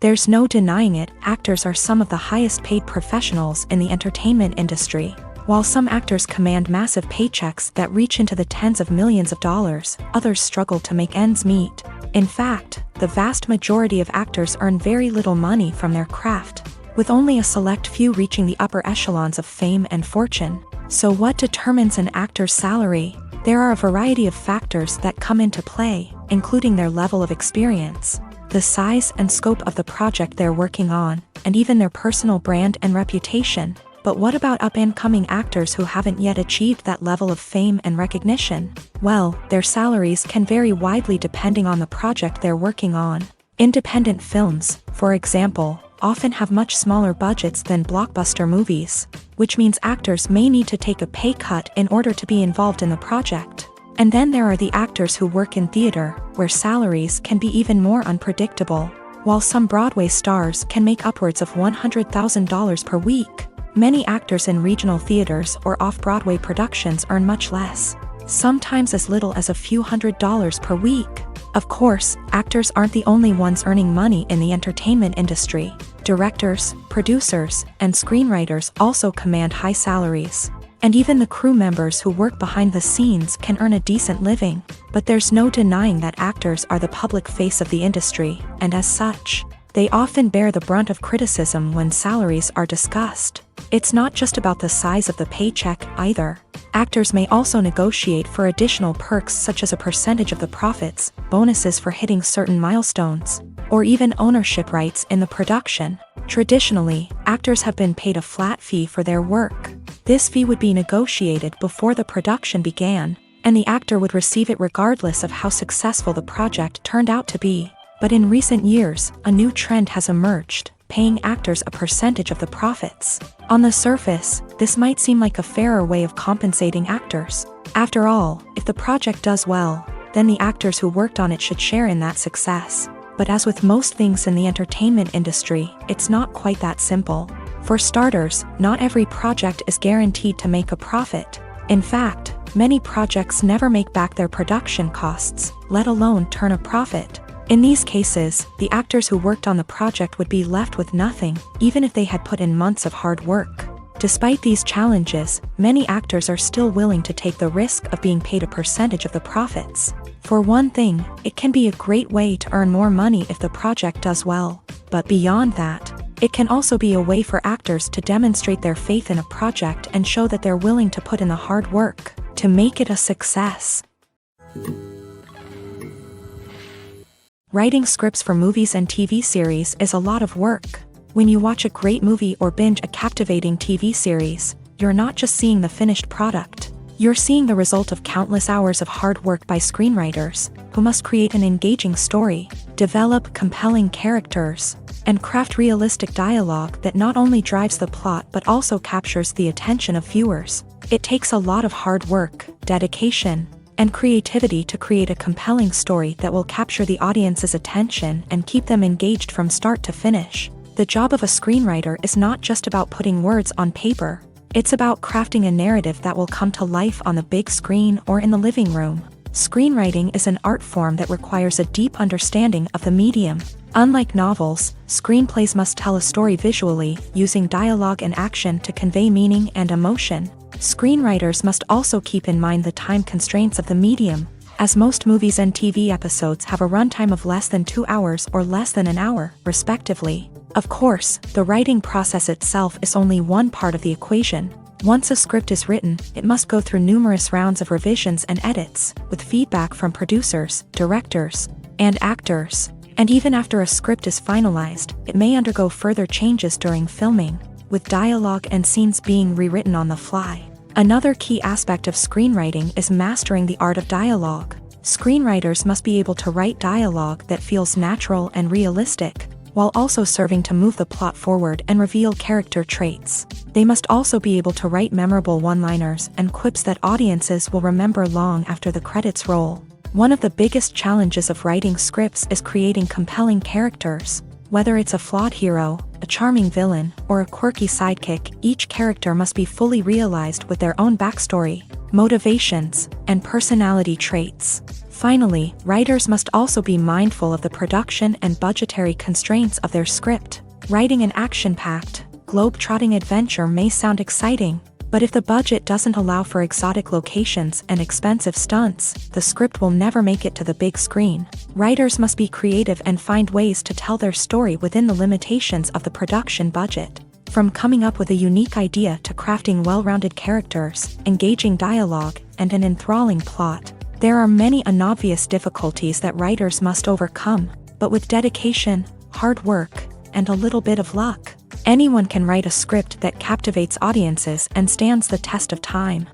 Speaker 1: There's no denying it, actors are some of the highest paid professionals in the entertainment industry. While some actors command massive paychecks that reach into the tens of millions of dollars, others struggle to make ends meet. In fact, the vast majority of actors earn very little money from their craft, with only a select few reaching the upper echelons of fame and fortune. So what determines an actor's salary? There are a variety of factors that come into play, including their level of experience, the size and scope of the project they're working on, and even their personal brand and reputation. But what about up-and-coming actors who haven't yet achieved that level of fame and recognition? Well, their salaries can vary widely depending on the project they're working on. Independent films, for example, often have much smaller budgets than blockbuster movies, which means actors may need to take a pay cut in order to be involved in the project. And then there are the actors who work in theater, where salaries can be even more unpredictable. While some Broadway stars can make upwards of $100,000 per week, many actors in regional theaters or off-Broadway productions earn much less, sometimes as little as a few $100s per week. Of course, actors aren't the only ones earning money in the entertainment industry. Directors, producers, and screenwriters also command high salaries. And even the crew members who work behind the scenes can earn a decent living. But there's no denying that actors are the public face of the industry, and as such, they often bear the brunt of criticism when salaries are discussed. It's not just about the size of the paycheck, either. Actors may also negotiate for additional perks such as a percentage of the profits, bonuses for hitting certain milestones, or even ownership rights in the production. Traditionally, actors have been paid a flat fee for their work. This fee would be negotiated before the production began, and the actor would receive it regardless of how successful the project turned out to be. But in recent years, a new trend has emerged, paying actors a percentage of the profits. On the surface, this might seem like a fairer way of compensating actors. After all, if the project does well, then the actors who worked on it should share in that success. But as with most things in the entertainment industry, it's not quite that simple. For starters, not every project is guaranteed to make a profit. In fact, many projects never make back their production costs, let alone turn a profit. In these cases, the actors who worked on the project would be left with nothing, even if they had put in months of hard work. Despite these challenges, many actors are still willing to take the risk of being paid a percentage of the profits. For one thing, it can be a great way to earn more money if the project does well. But beyond that, it can also be a way for actors to demonstrate their faith in a project and show that they're willing to put in the hard work to make it a success. Writing scripts for movies and TV series is a lot of work. When you watch a great movie or binge a captivating TV series, you're not just seeing the finished product. You're seeing the result of countless hours of hard work by screenwriters, who must create an engaging story, develop compelling characters, and craft realistic dialogue that not only drives the plot but also captures the attention of viewers. It takes a lot of hard work, dedication, and creativity to create a compelling story that will capture the audience's attention and keep them engaged from start to finish. The job of a screenwriter is not just about putting words on paper. It's about crafting a narrative that will come to life on the big screen or in the living room. Screenwriting is an art form that requires a deep understanding of the medium. Unlike novels, screenplays must tell a story visually, using dialogue and action to convey meaning and emotion. Screenwriters must also keep in mind the time constraints of the medium, as most movies and TV episodes have a runtime of less than 2 hours or less than an hour, respectively. Of course, the writing process itself is only one part of the equation. Once a script is written, it must go through numerous rounds of revisions and edits, with feedback from producers, directors, and actors. And even after a script is finalized, it may undergo further changes during filming, with dialogue and scenes being rewritten on the fly. Another key aspect of screenwriting is mastering the art of dialogue. Screenwriters must be able to write dialogue that feels natural and realistic, while also serving to move the plot forward and reveal character traits. They must also be able to write memorable one-liners and quips that audiences will remember long after the credits roll. One of the biggest challenges of writing scripts is creating compelling characters. Whether it's a flawed hero, a charming villain, or a quirky sidekick, each character must be fully realized with their own backstory, motivations, and personality traits. Finally, writers must also be mindful of the production and budgetary constraints of their script. Writing an action-packed, globe-trotting adventure may sound exciting, but if the budget doesn't allow for exotic locations and expensive stunts, the script will never make it to the big screen. Writers must be creative and find ways to tell their story within the limitations of the production budget. From coming up with a unique idea to crafting well-rounded characters, engaging dialogue, and an enthralling plot, there are many unobvious difficulties that writers must overcome, but with dedication, hard work, and a little bit of luck, anyone can write a script that captivates audiences and stands the test of time.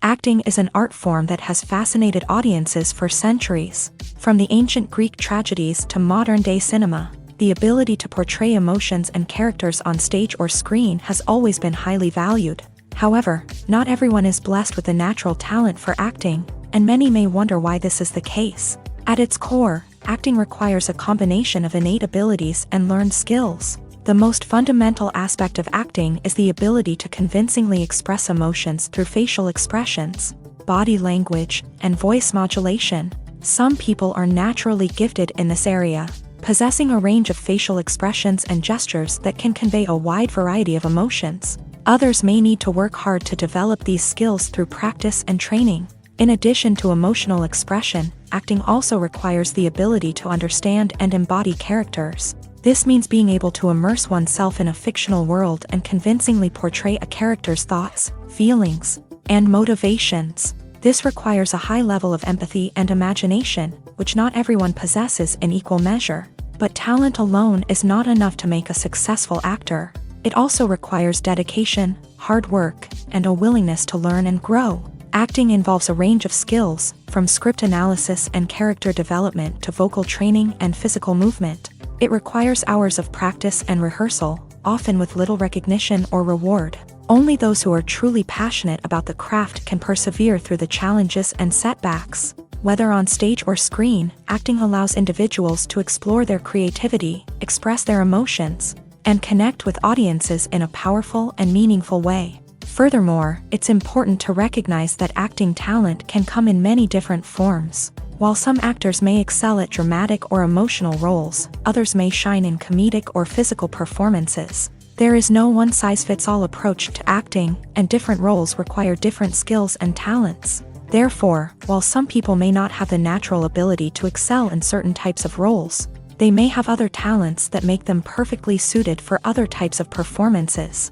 Speaker 1: Acting is an art form that has fascinated audiences for centuries. From the ancient Greek tragedies to modern-day cinema, the ability to portray emotions and characters on stage or screen has always been highly valued. However, not everyone is blessed with a natural talent for acting, and many may wonder why this is the case. At its core, acting requires a combination of innate abilities and learned skills. The most fundamental aspect of acting is the ability to convincingly express emotions through facial expressions, body language, and voice modulation. Some people are naturally gifted in this area, possessing a range of facial expressions and gestures that can convey a wide variety of emotions. Others may need to work hard to develop these skills through practice and training. In addition to emotional expression, acting also requires the ability to understand and embody characters. This means being able to immerse oneself in a fictional world and convincingly portray a character's thoughts, feelings, and motivations. This requires a high level of empathy and imagination, which not everyone possesses in equal measure. But talent alone is not enough to make a successful actor. It also requires dedication, hard work, and a willingness to learn and grow. Acting involves a range of skills, from script analysis and character development to vocal training and physical movement. It requires hours of practice and rehearsal, often with little recognition or reward. Only those who are truly passionate about the craft can persevere through the challenges and setbacks. Whether on stage or screen, acting allows individuals to explore their creativity, express their emotions, and connect with audiences in a powerful and meaningful way. Furthermore, it's important to recognize that acting talent can come in many different forms. While some actors may excel at dramatic or emotional roles, others may shine in comedic or physical performances. There is no one-size-fits-all approach to acting, and different roles require different skills and talents. Therefore, while some people may not have the natural ability to excel in certain types of roles, they may have other talents that make them perfectly suited for other types of performances.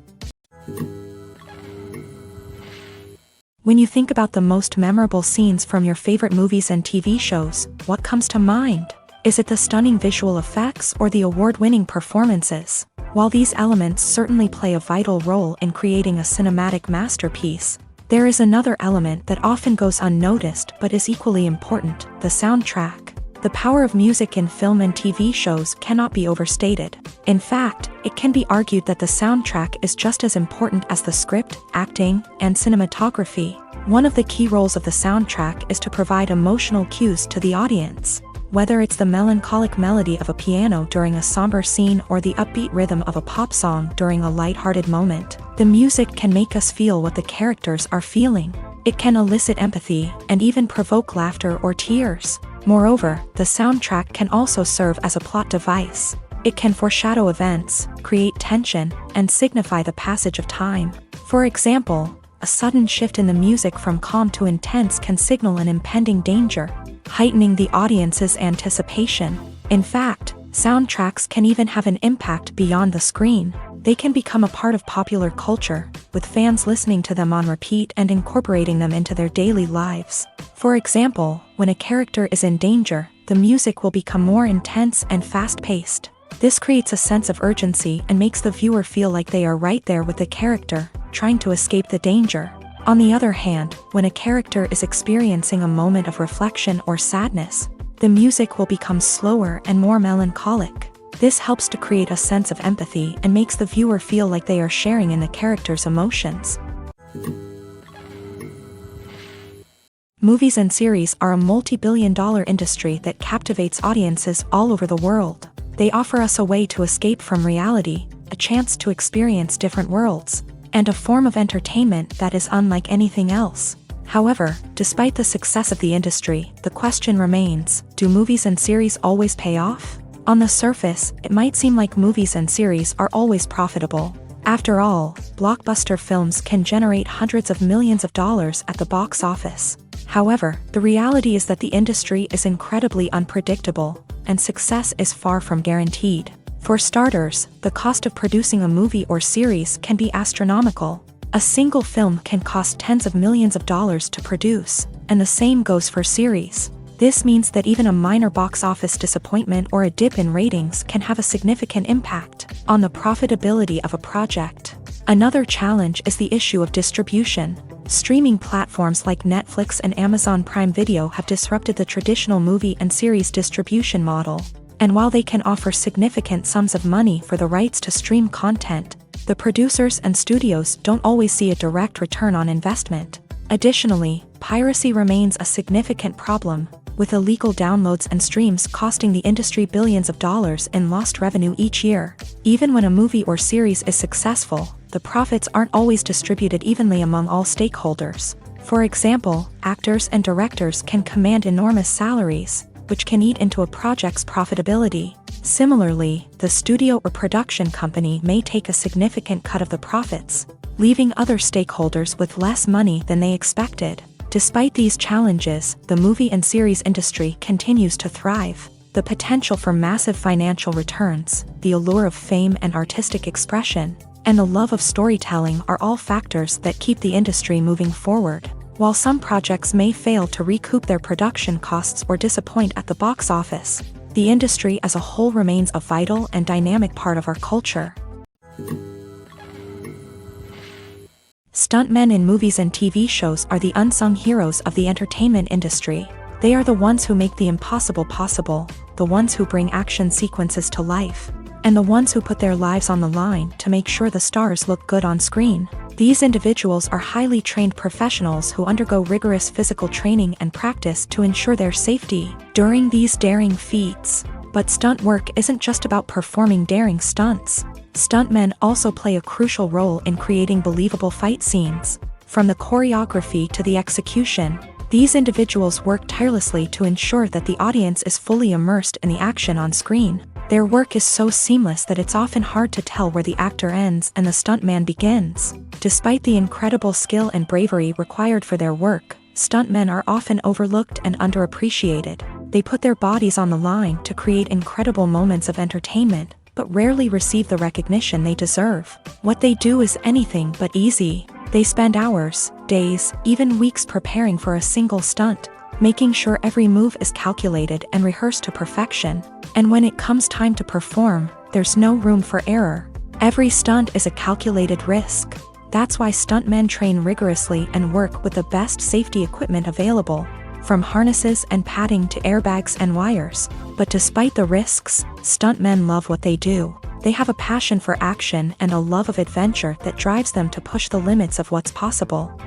Speaker 1: When you think about the most memorable scenes from your favorite movies and TV shows, what comes to mind? Is it the stunning visual effects or the award-winning performances? While these elements certainly play a vital role in creating a cinematic masterpiece, there is another element that often goes unnoticed but is equally important: the soundtrack. The power of music in film and TV shows cannot be overstated. In fact, it can be argued that the soundtrack is just as important as the script, acting, and cinematography. One of the key roles of the soundtrack is to provide emotional cues to the audience. Whether it's the melancholic melody of a piano during a somber scene or the upbeat rhythm of a pop song during a lighthearted moment, the music can make us feel what the characters are feeling. It can elicit empathy and even provoke laughter or tears. Moreover, the soundtrack can also serve as a plot device. It can foreshadow events, create tension, and signify the passage of time. For example, a sudden shift in the music from calm to intense can signal an impending danger, heightening the audience's anticipation. In fact, soundtracks can even have an impact beyond the screen. They can become a part of popular culture, with fans listening to them on repeat and incorporating them into their daily lives. For example, when a character is in danger, the music will become more intense and fast-paced. This creates a sense of urgency and makes the viewer feel like they are right there with the character, trying to escape the danger. On the other hand, when a character is experiencing a moment of reflection or sadness, the music will become slower and more melancholic. This helps to create a sense of empathy and makes the viewer feel like they are sharing in the character's emotions. Movies and series are a multi-billion-dollar industry that captivates audiences all over the world. They offer us a way to escape from reality, a chance to experience different worlds, and a form of entertainment that is unlike anything else. However, despite the success of the industry, the question remains, do movies and series always pay off? On the surface, it might seem like movies and series are always profitable. After all, blockbuster films can generate hundreds of millions of dollars at the box office. However, the reality is that the industry is incredibly unpredictable, and success is far from guaranteed. For starters, the cost of producing a movie or series can be astronomical. A single film can cost tens of millions of dollars to produce, and the same goes for series. This means that even a minor box office disappointment or a dip in ratings can have a significant impact on the profitability of a project. Another challenge is the issue of distribution. Streaming platforms like Netflix and Amazon Prime Video have disrupted the traditional movie and series distribution model. And while they can offer significant sums of money for the rights to stream content, the producers and studios don't always see a direct return on investment. Additionally, piracy remains a significant problem, with illegal downloads and streams costing the industry billions of dollars in lost revenue each year. Even when a movie or series is successful, the profits aren't always distributed evenly among all stakeholders. For example, actors and directors can command enormous salaries, which can eat into a project's profitability. Similarly, the studio or production company may take a significant cut of the profits, leaving other stakeholders with less money than they expected. Despite these challenges, the movie and series industry continues to thrive. The potential for massive financial returns, the allure of fame and artistic expression, and the love of storytelling are all factors that keep the industry moving forward. While some projects may fail to recoup their production costs or disappoint at the box office, the industry as a whole remains a vital and dynamic part of our culture. Stuntmen in movies and TV shows are the unsung heroes of the entertainment industry. They are the ones who make the impossible possible, the ones who bring action sequences to life, and the ones who put their lives on the line to make sure the stars look good on screen. These individuals are highly trained professionals who undergo rigorous physical training and practice to ensure their safety during these daring feats. But stunt work isn't just about performing daring stunts. Stuntmen also play a crucial role in creating believable fight scenes. From the choreography to the execution, these individuals work tirelessly to ensure that the audience is fully immersed in the action on screen. Their work is so seamless that it's often hard to tell where the actor ends and the stuntman begins. Despite the incredible skill and bravery required for their work, stuntmen are often overlooked and underappreciated. They put their bodies on the line to create incredible moments of entertainment, but rarely receive the recognition they deserve. What they do is anything but easy. They spend hours, days, even weeks preparing for a single stunt, making sure every move is calculated and rehearsed to perfection. And when it comes time to perform, there's no room for error. Every stunt is a calculated risk. That's why stuntmen train rigorously and work with the best safety equipment available, from harnesses and padding to airbags and wires. But despite the risks, stuntmen love what they do. They have a passion for action and a love of adventure that drives them to push the limits of what's possible.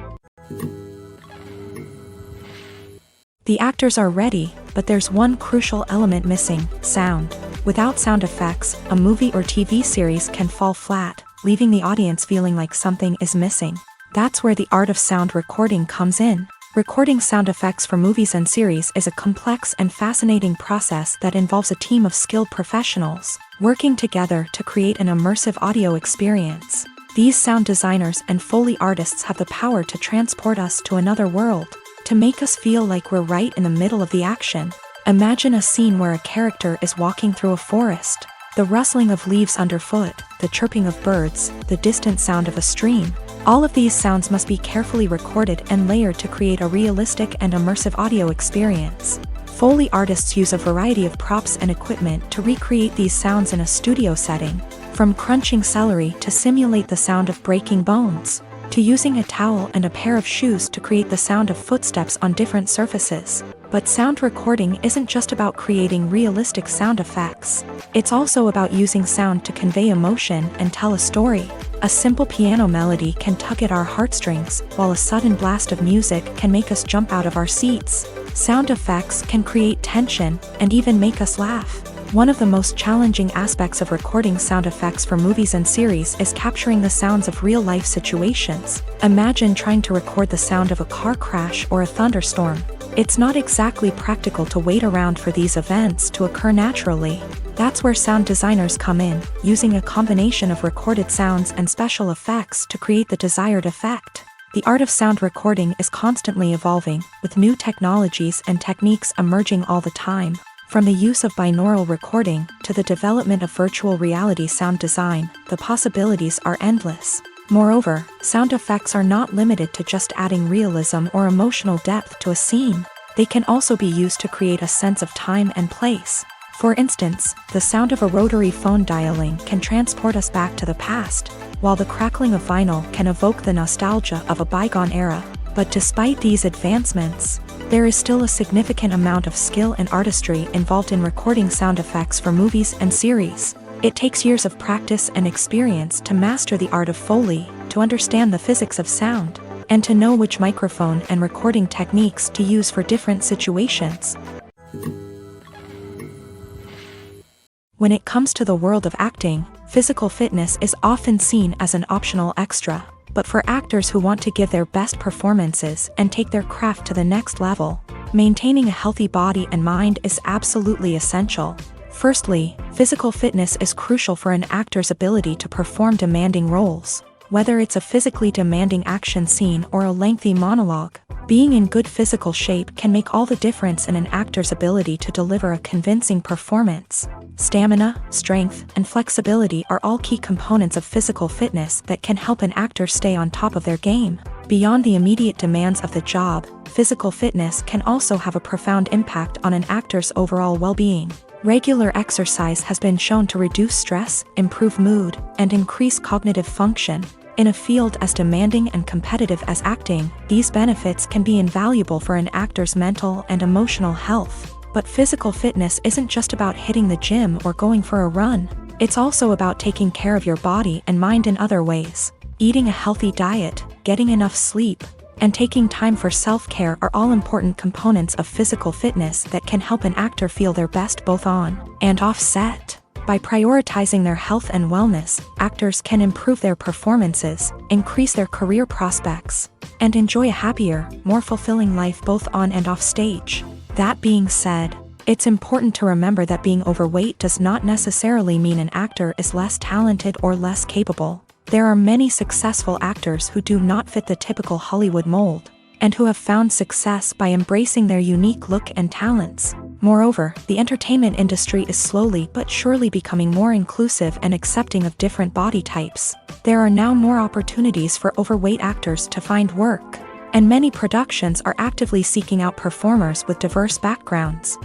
Speaker 1: The actors are ready, but there's one crucial element missing: sound. Without sound effects, a movie or TV series can fall flat, leaving the audience feeling like something is missing. That's where the art of sound recording comes in. Recording sound effects for movies and series is a complex and fascinating process that involves a team of skilled professionals working together to create an immersive audio experience. These sound designers and Foley artists have the power to transport us to another world, to make us feel like we're right in the middle of the action. Imagine a scene where a character is walking through a forest. The rustling of leaves underfoot, the chirping of birds, the distant sound of a stream. All of these sounds must be carefully recorded and layered to create a realistic and immersive audio experience. Foley artists use a variety of props and equipment to recreate these sounds in a studio setting, from crunching celery to simulate the sound of breaking bones, to using a towel and a pair of shoes to create the sound of footsteps on different surfaces. But sound recording isn't just about creating realistic sound effects. It's also about using sound to convey emotion and tell a story. A simple piano melody can tug at our heartstrings, while a sudden blast of music can make us jump out of our seats. Sound effects can create tension and even make us laugh. One of the most challenging aspects of recording sound effects for movies and series is capturing the sounds of real-life situations. Imagine trying to record the sound of a car crash or a thunderstorm. It's not exactly practical to wait around for these events to occur naturally. That's where sound designers come in, using a combination of recorded sounds and special effects to create the desired effect. The art of sound recording is constantly evolving, with new technologies and techniques emerging all the time. From the use of binaural recording to the development of virtual reality sound design, the possibilities are endless. Moreover, sound effects are not limited to just adding realism or emotional depth to a scene. They can also be used to create a sense of time and place. For instance, the sound of a rotary phone dialing can transport us back to the past, while the crackling of vinyl can evoke the nostalgia of a bygone era. But despite these advancements, there is still a significant amount of skill and artistry involved in recording sound effects for movies and series. It takes years of practice and experience to master the art of Foley, to understand the physics of sound, and to know which microphone and recording techniques to use for different situations. When it comes to the world of acting, physical fitness is often seen as an optional extra. But for actors who want to give their best performances and take their craft to the next level, maintaining a healthy body and mind is absolutely essential. Firstly, physical fitness is crucial for an actor's ability to perform demanding roles. Whether it's a physically demanding action scene or a lengthy monologue, being in good physical shape can make all the difference in an actor's ability to deliver a convincing performance. Stamina, strength, and flexibility are all key components of physical fitness that can help an actor stay on top of their game. Beyond the immediate demands of the job, physical fitness can also have a profound impact on an actor's overall well-being. Regular exercise has been shown to reduce stress, improve mood, and increase cognitive function. In a field as demanding and competitive as acting, these benefits can be invaluable for an actor's mental and emotional health. But physical fitness isn't just about hitting the gym or going for a run. It's also about taking care of your body and mind in other ways. Eating a healthy diet, getting enough sleep, and taking time for self-care are all important components of physical fitness that can help an actor feel their best both on and off set. By prioritizing their health and wellness, actors can improve their performances, increase their career prospects, and enjoy a happier, more fulfilling life both on and off stage. That being said, it's important to remember that being overweight does not necessarily mean an actor is less talented or less capable. There are many successful actors who do not fit the typical Hollywood mold, and who have found success by embracing their unique look and talents. Moreover, the entertainment industry is slowly but surely becoming more inclusive and accepting of different body types. There are now more opportunities for overweight actors to find work, and many productions are actively seeking out performers with diverse backgrounds.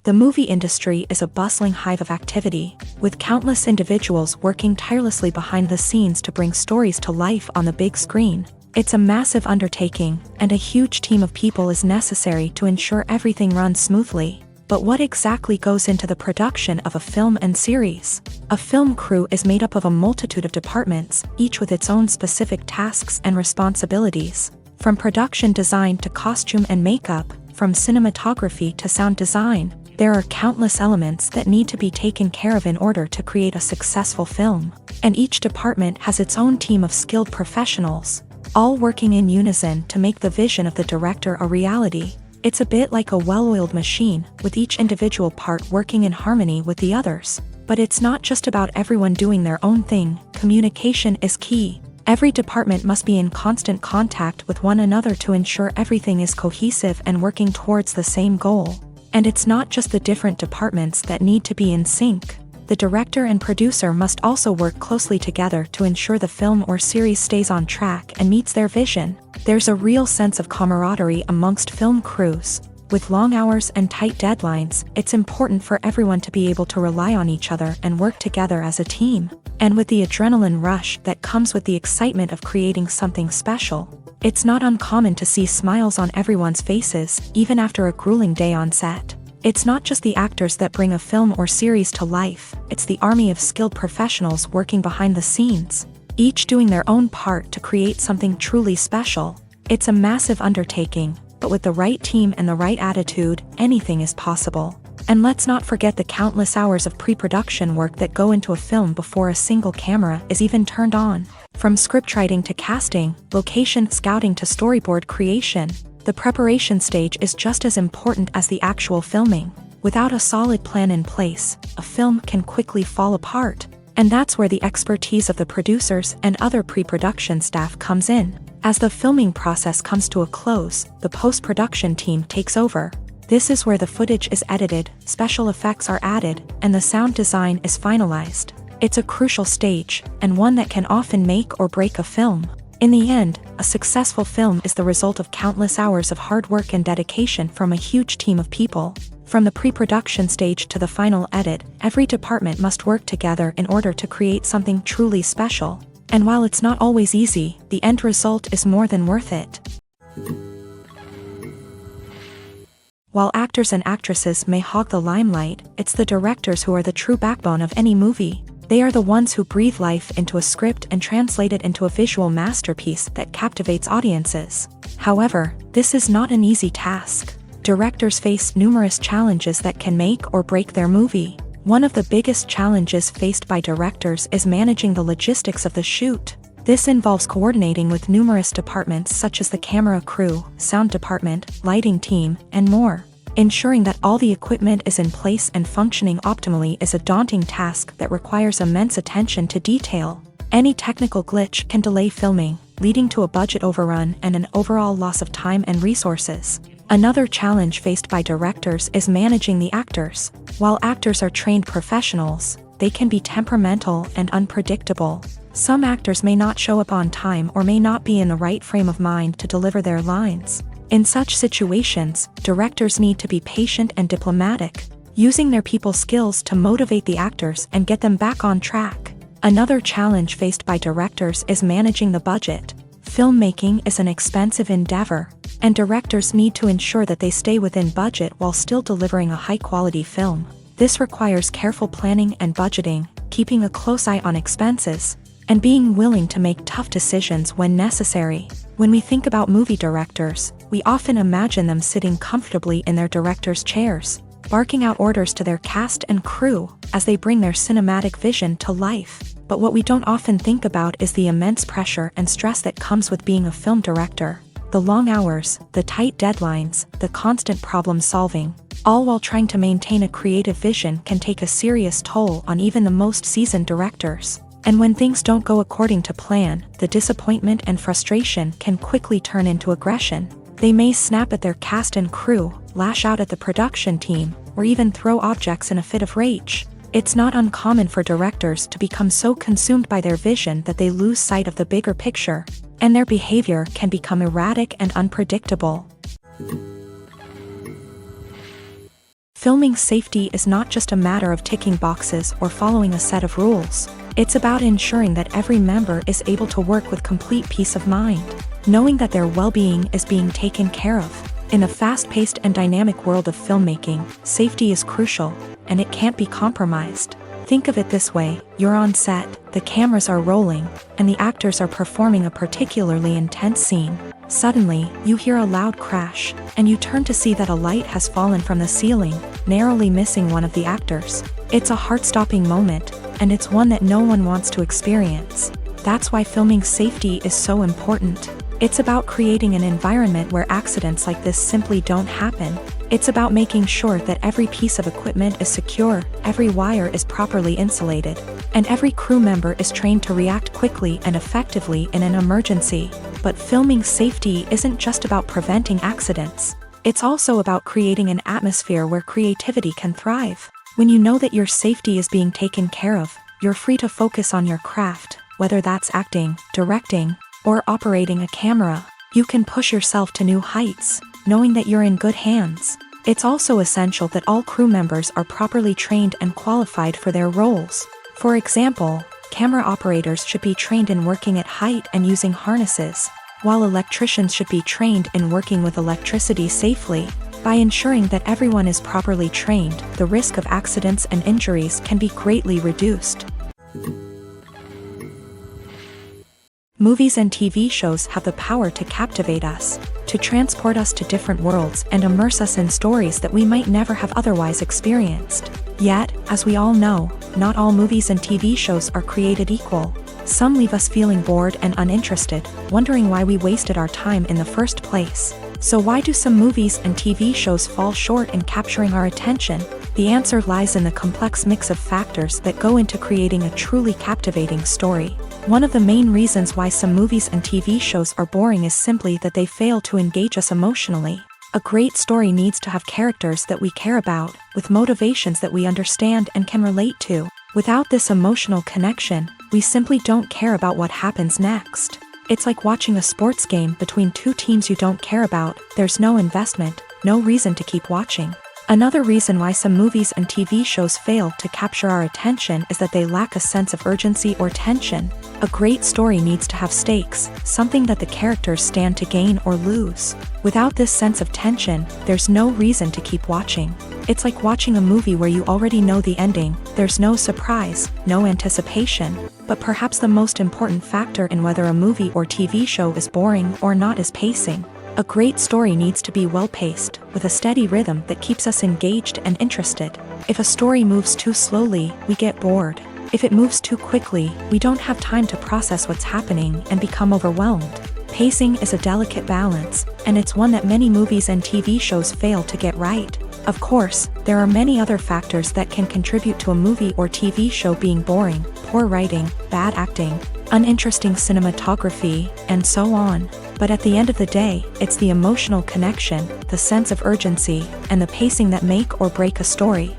Speaker 1: The movie industry is a bustling hive of activity, with countless individuals working tirelessly behind the scenes to bring stories to life on the big screen. It's a massive undertaking, and a huge team of people is necessary to ensure everything runs smoothly. But what exactly goes into the production of a film and series? A film crew is made up of a multitude of departments, each with its own specific tasks and responsibilities. From production design to costume and makeup, from cinematography to sound design, there are countless elements that need to be taken care of in order to create a successful film. And each department has its own team of skilled professionals, all working in unison to make the vision of the director a reality. It's a bit like a well-oiled machine, with each individual part working in harmony with the others. But it's not just about everyone doing their own thing. Communication is key. Every department must be in constant contact with one another to ensure everything is cohesive and working towards the same goal. And it's not just the different departments that need to be in sync. The director and producer must also work closely together to ensure the film or series stays on track and meets their vision. There's a real sense of camaraderie amongst film crews. With long hours and tight deadlines, it's important for everyone to be able to rely on each other and work together as a team. And with the adrenaline rush that comes with the excitement of creating something special, it's not uncommon to see smiles on everyone's faces, even after a grueling day on set. It's not just the actors that bring a film or series to life, it's the army of skilled professionals working behind the scenes, each doing their own part to create something truly special. It's a massive undertaking, but with the right team and the right attitude, anything is possible. And let's not forget the countless hours of pre-production work that go into a film before a single camera is even turned on. From scriptwriting to casting, location scouting to storyboard creation, the preparation stage is just as important as the actual filming. Without a solid plan in place, a film can quickly fall apart. And that's where the expertise of the producers and other pre-production staff comes in. As the filming process comes to a close, the post-production team takes over. This is where the footage is edited, special effects are added, and the sound design is finalized. It's a crucial stage, and one that can often make or break a film. In the end, a successful film is the result of countless hours of hard work and dedication from a huge team of people. From the pre-production stage to the final edit, every department must work together in order to create something truly special. And while it's not always easy, the end result is more than worth it. While actors and actresses may hog the limelight, it's the directors who are the true backbone of any movie. They are the ones who breathe life into a script and translate it into a visual masterpiece that captivates audiences. However, this is not an easy task. Directors face numerous challenges that can make or break their movie. One of the biggest challenges faced by directors is managing the logistics of the shoot. This involves coordinating with numerous departments such as the camera crew, sound department, lighting team, and more. Ensuring that all the equipment is in place and functioning optimally is a daunting task that requires immense attention to detail. Any technical glitch can delay filming, leading to a budget overrun and an overall loss of time and resources. Another challenge faced by directors is managing the actors. While actors are trained professionals, they can be temperamental and unpredictable. Some actors may not show up on time or may not be in the right frame of mind to deliver their lines. In such situations, directors need to be patient and diplomatic, using their people skills to motivate the actors and get them back on track. Another challenge faced by directors is managing the budget. Filmmaking is an expensive endeavor, and directors need to ensure that they stay within budget while still delivering a high-quality film. This requires careful planning and budgeting, keeping a close eye on expenses, and being willing to make tough decisions when necessary. When we think about movie directors, we often imagine them sitting comfortably in their director's chairs, barking out orders to their cast and crew as they bring their cinematic vision to life. But what we don't often think about is the immense pressure and stress that comes with being a film director. The long hours, the tight deadlines, the constant problem solving, all while trying to maintain a creative vision can take a serious toll on even the most seasoned directors. And when things don't go according to plan, the disappointment and frustration can quickly turn into aggression. They may snap at their cast and crew, lash out at the production team, or even throw objects in a fit of rage. It's not uncommon for directors to become so consumed by their vision that they lose sight of the bigger picture, and their behavior can become erratic and unpredictable. Filming safety is not just a matter of ticking boxes or following a set of rules. It's about ensuring that every member is able to work with complete peace of mind, knowing that their well-being is being taken care of. In a fast-paced and dynamic world of filmmaking, safety is crucial, and it can't be compromised. Think of it this way: you're on set, the cameras are rolling, and the actors are performing a particularly intense scene. Suddenly, you hear a loud crash, and you turn to see that a light has fallen from the ceiling, narrowly missing one of the actors. It's a heart-stopping moment, and it's one that no one wants to experience. That's why filming safety is so important. It's about creating an environment where accidents like this simply don't happen. It's about making sure that every piece of equipment is secure, every wire is properly insulated, and every crew member is trained to react quickly and effectively in an emergency. But filming safety isn't just about preventing accidents. It's also about creating an atmosphere where creativity can thrive. When you know that your safety is being taken care of, you're free to focus on your craft, whether that's acting, directing, or operating a camera. You can push yourself to new heights, knowing that you're in good hands. It's also essential that all crew members are properly trained and qualified for their roles. For example, camera operators should be trained in working at height and using harnesses, while electricians should be trained in working with electricity safely. By ensuring that everyone is properly trained, the risk of accidents and injuries can be greatly reduced. Movies and TV shows have the power to captivate us, to transport us to different worlds and immerse us in stories that we might never have otherwise experienced. Yet, as we all know, not all movies and TV shows are created equal. Some leave us feeling bored and uninterested, wondering why we wasted our time in the first place. So why do some movies and TV shows fall short in capturing our attention? The answer lies in the complex mix of factors that go into creating a truly captivating story. One of the main reasons why some movies and TV shows are boring is simply that they fail to engage us emotionally. A great story needs to have characters that we care about, with motivations that we understand and can relate to. Without this emotional connection, we simply don't care about what happens next. It's like watching a sports game between two teams you don't care about. There's no investment, no reason to keep watching. Another reason why some movies and TV shows fail to capture our attention is that they lack a sense of urgency or tension. A great story needs to have stakes, something that the characters stand to gain or lose. Without this sense of tension, there's no reason to keep watching. It's like watching a movie where you already know the ending. There's no surprise, no anticipation. But perhaps the most important factor in whether a movie or TV show is boring or not is pacing. A great story needs to be well-paced, with a steady rhythm that keeps us engaged and interested. If a story moves too slowly, we get bored. If it moves too quickly, we don't have time to process what's happening and become overwhelmed. Pacing is a delicate balance, and it's one that many movies and TV shows fail to get right. Of course, there are many other factors that can contribute to a movie or TV show being boring: poor writing, bad acting, uninteresting cinematography, and so on. But at the end of the day, it's the emotional connection, the sense of urgency, and the pacing that make or break a story.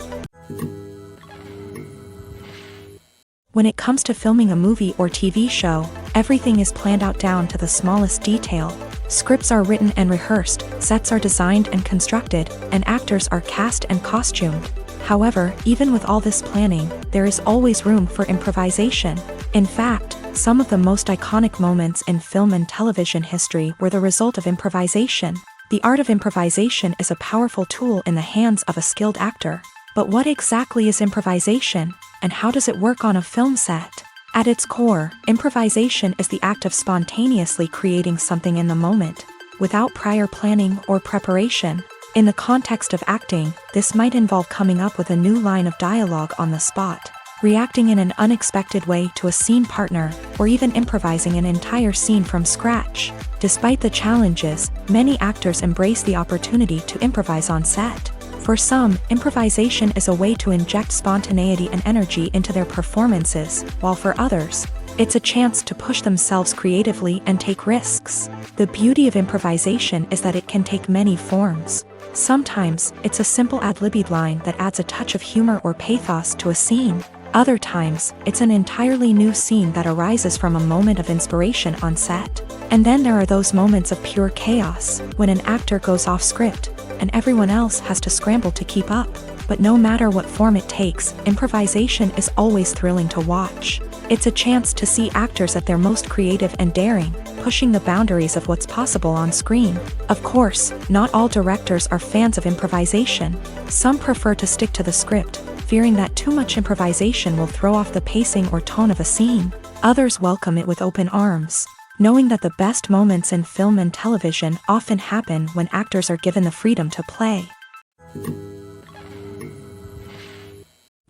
Speaker 1: When it comes to filming a movie or TV show, everything is planned out down to the smallest detail. Scripts are written and rehearsed, sets are designed and constructed, and actors are cast and costumed. However, even with all this planning, there is always room for improvisation. In fact, some of the most iconic moments in film and television history were the result of improvisation. The art of improvisation is a powerful tool in the hands of a skilled actor. But what exactly is improvisation, and how does it work on a film set? At its core, improvisation is the act of spontaneously creating something in the moment, without prior planning or preparation. In the context of acting, this might involve coming up with a new line of dialogue on the spot, reacting in an unexpected way to a scene partner, or even improvising an entire scene from scratch. Despite the challenges, many actors embrace the opportunity to improvise on set. For some, improvisation is a way to inject spontaneity and energy into their performances, while for others, it's a chance to push themselves creatively and take risks. The beauty of improvisation is that it can take many forms. Sometimes, it's a simple ad-libbed line that adds a touch of humor or pathos to a scene. Other times, it's an entirely new scene that arises from a moment of inspiration on set. And then there are those moments of pure chaos, when an actor goes off script, and everyone else has to scramble to keep up. But no matter what form it takes, improvisation is always thrilling to watch. It's a chance to see actors at their most creative and daring, pushing the boundaries of what's possible on screen. Of course, not all directors are fans of improvisation. Some prefer to stick to the script, fearing that too much improvisation will throw off the pacing or tone of a scene. Others welcome it with open arms, knowing that the best moments in film and television often happen when actors are given the freedom to play.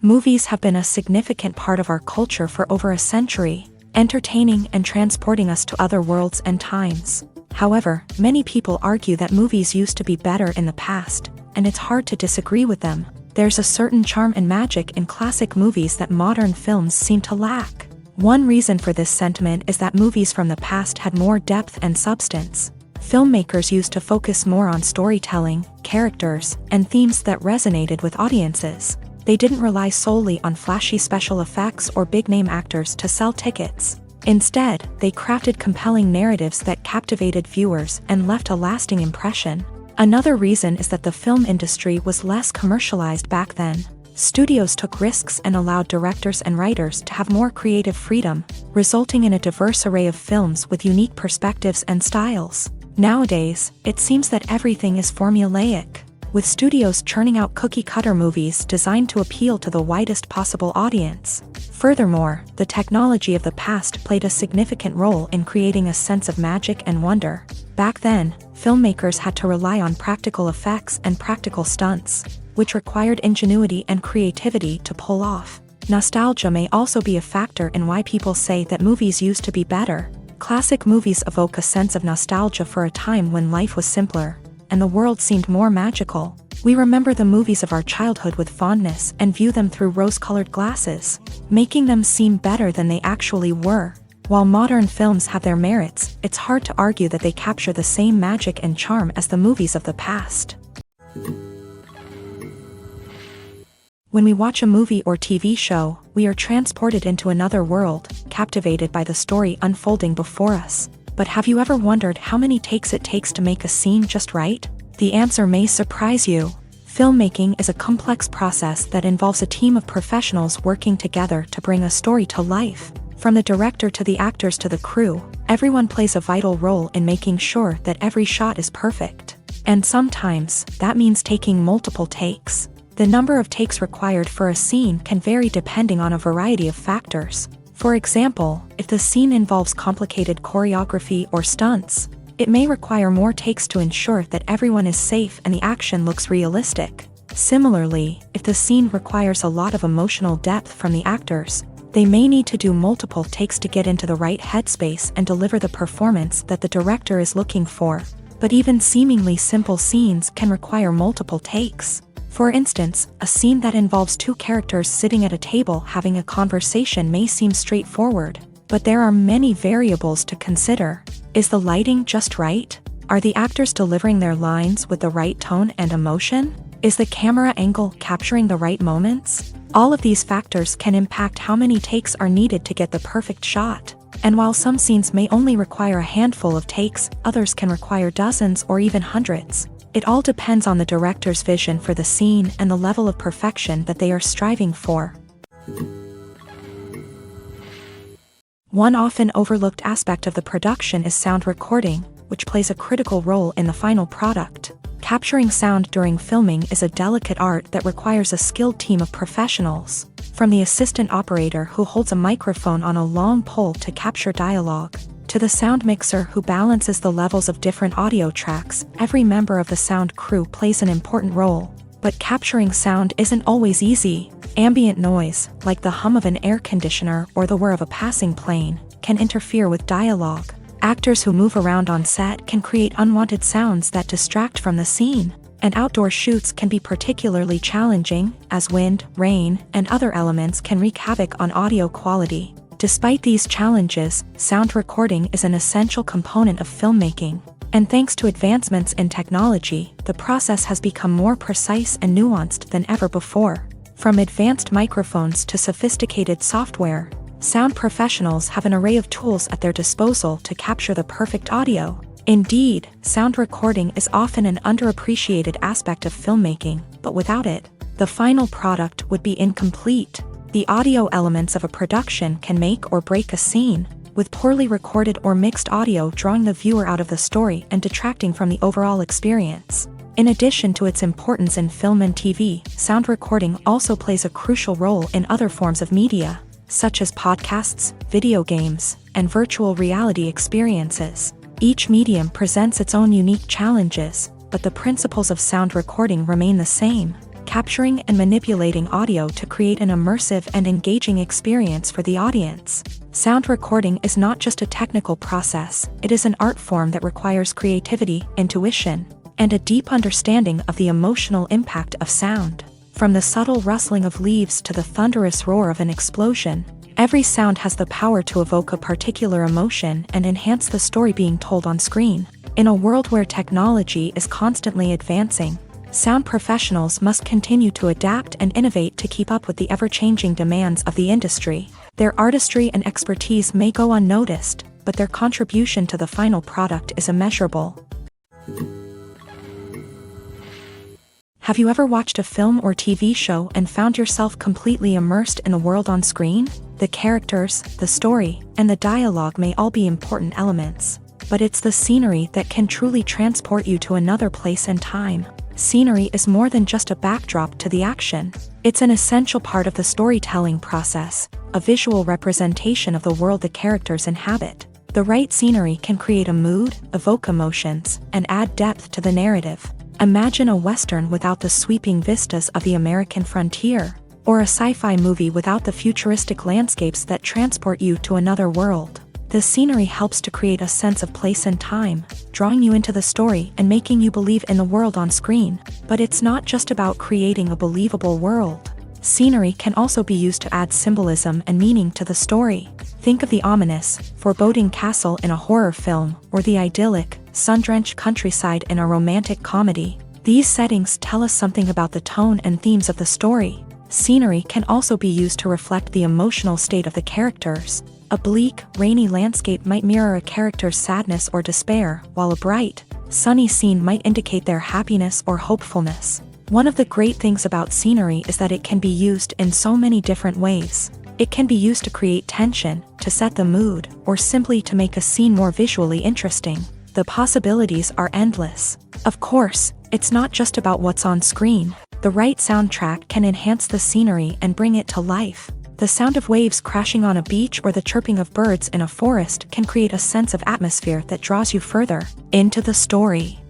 Speaker 1: Movies have been a significant part of our culture for over a century, entertaining and transporting us to other worlds and times. However, many people argue that movies used to be better in the past, and it's hard to disagree with them. There's a certain charm and magic in classic movies that modern films seem to lack. One reason for this sentiment is that movies from the past had more depth and substance. Filmmakers used to focus more on storytelling, characters, and themes that resonated with audiences. They didn't rely solely on flashy special effects or big-name actors to sell tickets. Instead, they crafted compelling narratives that captivated viewers and left a lasting impression. Another reason is that the film industry was less commercialized back then. Studios took risks and allowed directors and writers to have more creative freedom, resulting in a diverse array of films with unique perspectives and styles. Nowadays, it seems that everything is formulaic. with studios churning out cookie-cutter movies designed to appeal to the widest possible audience. Furthermore, the technology of the past played a significant role in creating a sense of magic and wonder. Back then, filmmakers had to rely on practical effects and practical stunts, which required ingenuity and creativity to pull off. Nostalgia may also be a factor in why people say that movies used to be better. Classic movies evoke a sense of nostalgia for a time when life was simpler, and the world seemed more magical. We remember the movies of our childhood with fondness and view them through rose-colored glasses, making them seem better than they actually were. While modern films have their merits, it's hard to argue that they capture the same magic and charm as the movies of the past. When we watch a movie or TV show, we are transported into another world, captivated by the story unfolding before us. But have you ever wondered how many takes it takes to make a scene just right? The answer may surprise you. Filmmaking is a complex process that involves a team of professionals working together to bring a story to life. From the director to the actors to the crew, everyone plays a vital role in making sure that every shot is perfect. And sometimes, that means taking multiple takes. The number of takes required for a scene can vary depending on a variety of factors. For example, if the scene involves complicated choreography or stunts, it may require more takes to ensure that everyone is safe and the action looks realistic. Similarly, if the scene requires a lot of emotional depth from the actors, they may need to do multiple takes to get into the right headspace and deliver the performance that the director is looking for. But even seemingly simple scenes can require multiple takes. For instance, a scene that involves two characters sitting at a table having a conversation may seem straightforward, but there are many variables to consider. Is the lighting just right? Are the actors delivering their lines with the right tone and emotion? Is the camera angle capturing the right moments? All of these factors can impact how many takes are needed to get the perfect shot. And while some scenes may only require a handful of takes, others can require dozens or even hundreds. It all depends on the director's vision for the scene and the level of perfection that they are striving for. One often overlooked aspect of the production is sound recording, which plays a critical role in the final product. Capturing sound during filming is a delicate art that requires a skilled team of professionals. From the assistant operator who holds a microphone on a long pole to capture dialogue, to the sound mixer who balances the levels of different audio tracks, every member of the sound crew plays an important role. But capturing sound isn't always easy. Ambient noise, like the hum of an air conditioner or the whir of a passing plane, can interfere with dialogue. Actors who move around on set can create unwanted sounds that distract from the scene. And outdoor shoots can be particularly challenging, as wind, rain, and other elements can wreak havoc on audio quality. Despite these challenges, sound recording is an essential component of filmmaking. And thanks to advancements in technology, the process has become more precise and nuanced than ever before. From advanced microphones to sophisticated software, sound professionals have an array of tools at their disposal to capture the perfect audio. Indeed, sound recording is often an underappreciated aspect of filmmaking, but without it, the final product would be incomplete. The audio elements of a production can make or break a scene, with poorly recorded or mixed audio drawing the viewer out of the story and detracting from the overall experience. In addition to its importance in film and TV, sound recording also plays a crucial role in other forms of media, such as podcasts, video games, and virtual reality experiences. Each medium presents its own unique challenges, but the principles of sound recording remain the same: capturing and manipulating audio to create an immersive and engaging experience for the audience. Sound recording is not just a technical process, it is an art form that requires creativity, intuition, and a deep understanding of the emotional impact of sound. From the subtle rustling of leaves to the thunderous roar of an explosion, every sound has the power to evoke a particular emotion and enhance the story being told on screen. In a world where technology is constantly advancing, sound professionals must continue to adapt and innovate to keep up with the ever-changing demands of the industry. Their artistry and expertise may go unnoticed, but their contribution to the final product is immeasurable. Have you ever watched a film or TV show and found yourself completely immersed in the world on screen? The characters, the story, and the dialogue may all be important elements, but it's the scenery that can truly transport you to another place and time. Scenery is more than just a backdrop to the action. It's an essential part of the storytelling process, a visual representation of the world the characters inhabit. The right scenery can create a mood, evoke emotions, and add depth to the narrative. Imagine a Western without the sweeping vistas of the American frontier, or a sci-fi movie without the futuristic landscapes that transport you to another world. The scenery helps to create a sense of place and time, drawing you into the story and making you believe in the world on screen. But it's not just about creating a believable world. Scenery can also be used to add symbolism and meaning to the story. Think of the ominous, foreboding castle in a horror film, or the idyllic, sun-drenched countryside in a romantic comedy. These settings tell us something about the tone and themes of the story. Scenery can also be used to reflect the emotional state of the characters. A bleak, rainy landscape might mirror a character's sadness or despair, while a bright, sunny scene might indicate their happiness or hopefulness. One of the great things about scenery is that it can be used in so many different ways. It can be used to create tension, to set the mood, or simply to make a scene more visually interesting. The possibilities are endless. Of course, it's not just about what's on screen. The right soundtrack can enhance the scenery and bring it to life. The sound of waves crashing on a beach or the chirping of birds in a forest can create a sense of atmosphere that draws you further into the story.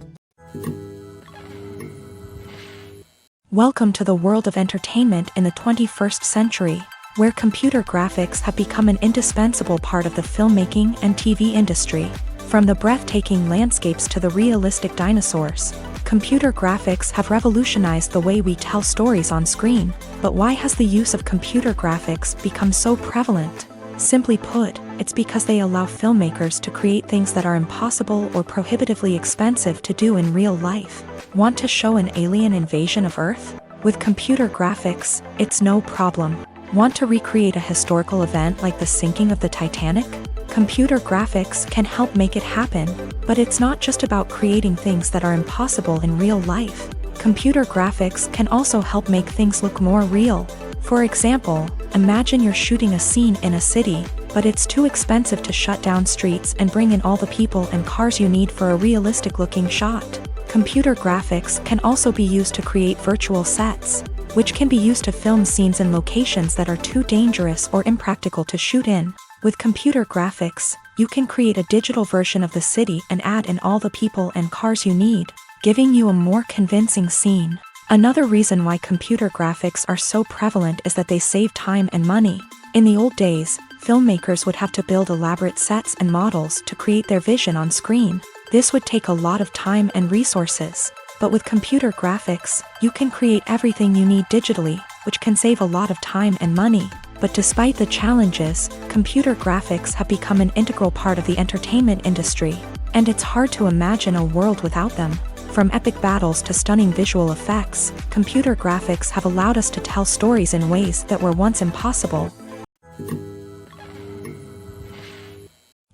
Speaker 1: Welcome to the world of entertainment in the 21st century, where computer graphics have become an indispensable part of the filmmaking and TV industry. From the breathtaking landscapes to the realistic dinosaurs, computer graphics have revolutionized the way we tell stories on screen. But why has the use of computer graphics become so prevalent? Simply put, it's because they allow filmmakers to create things that are impossible or prohibitively expensive to do in real life. Want to show an alien invasion of Earth? With computer graphics, it's no problem. Want to recreate a historical event like the sinking of the Titanic? Computer graphics can help make it happen. But it's not just about creating things that are impossible in real life. Computer graphics can also help make things look more real. For example, imagine you're shooting a scene in a city, but it's too expensive to shut down streets and bring in all the people and cars you need for a realistic-looking shot. Computer graphics can also be used to create virtual sets, which can be used to film scenes in locations that are too dangerous or impractical to shoot in. With computer graphics, you can create a digital version of the city and add in all the people and cars you need, giving you a more convincing scene. Another reason why computer graphics are so prevalent is that they save time and money. In the old days, filmmakers would have to build elaborate sets and models to create their vision on screen. This would take a lot of time and resources. But with computer graphics, you can create everything you need digitally, which can save a lot of time and money. But despite the challenges, computer graphics have become an integral part of the entertainment industry, and it's hard to imagine a world without them. From epic battles to stunning visual effects, computer graphics have allowed us to tell stories in ways that were once impossible.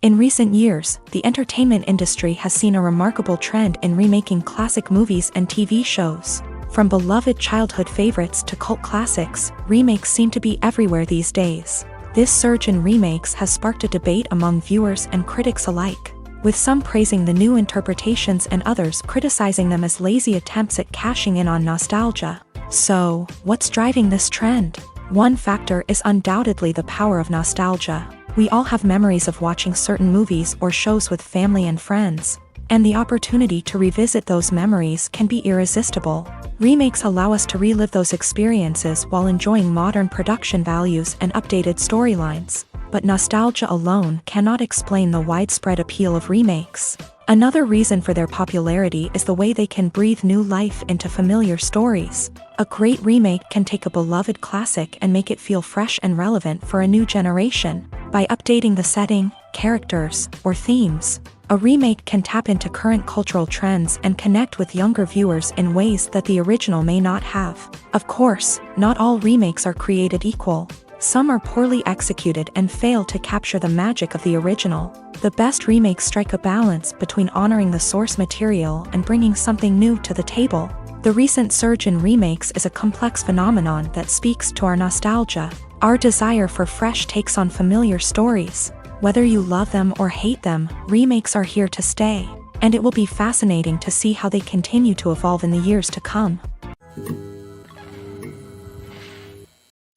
Speaker 1: In recent years, the entertainment industry has seen a remarkable trend in remaking classic movies and TV shows. From beloved childhood favorites to cult classics, remakes seem to be everywhere these days. This surge in remakes has sparked a debate among viewers and critics alike, with some praising the new interpretations and others criticizing them as lazy attempts at cashing in on nostalgia. So, what's driving this trend? One factor is undoubtedly the power of nostalgia. We all have memories of watching certain movies or shows with family and friends, and the opportunity to revisit those memories can be irresistible. Remakes allow us to relive those experiences while enjoying modern production values and updated storylines. But nostalgia alone cannot explain the widespread appeal of remakes. Another reason for their popularity is the way they can breathe new life into familiar stories. A great remake can take a beloved classic and make it feel fresh and relevant for a new generation. By updating the setting, characters, or themes, a remake can tap into current cultural trends and connect with younger viewers in ways that the original may not have. Of course, not all remakes are created equal. Some are poorly executed and fail to capture the magic of the original. The best remakes strike a balance between honoring the source material and bringing something new to the table. The recent surge in remakes is a complex phenomenon that speaks to our nostalgia, our desire for fresh takes on familiar stories. Whether you love them or hate them, remakes are here to stay. and it will be fascinating to see how they continue to evolve in the years to come.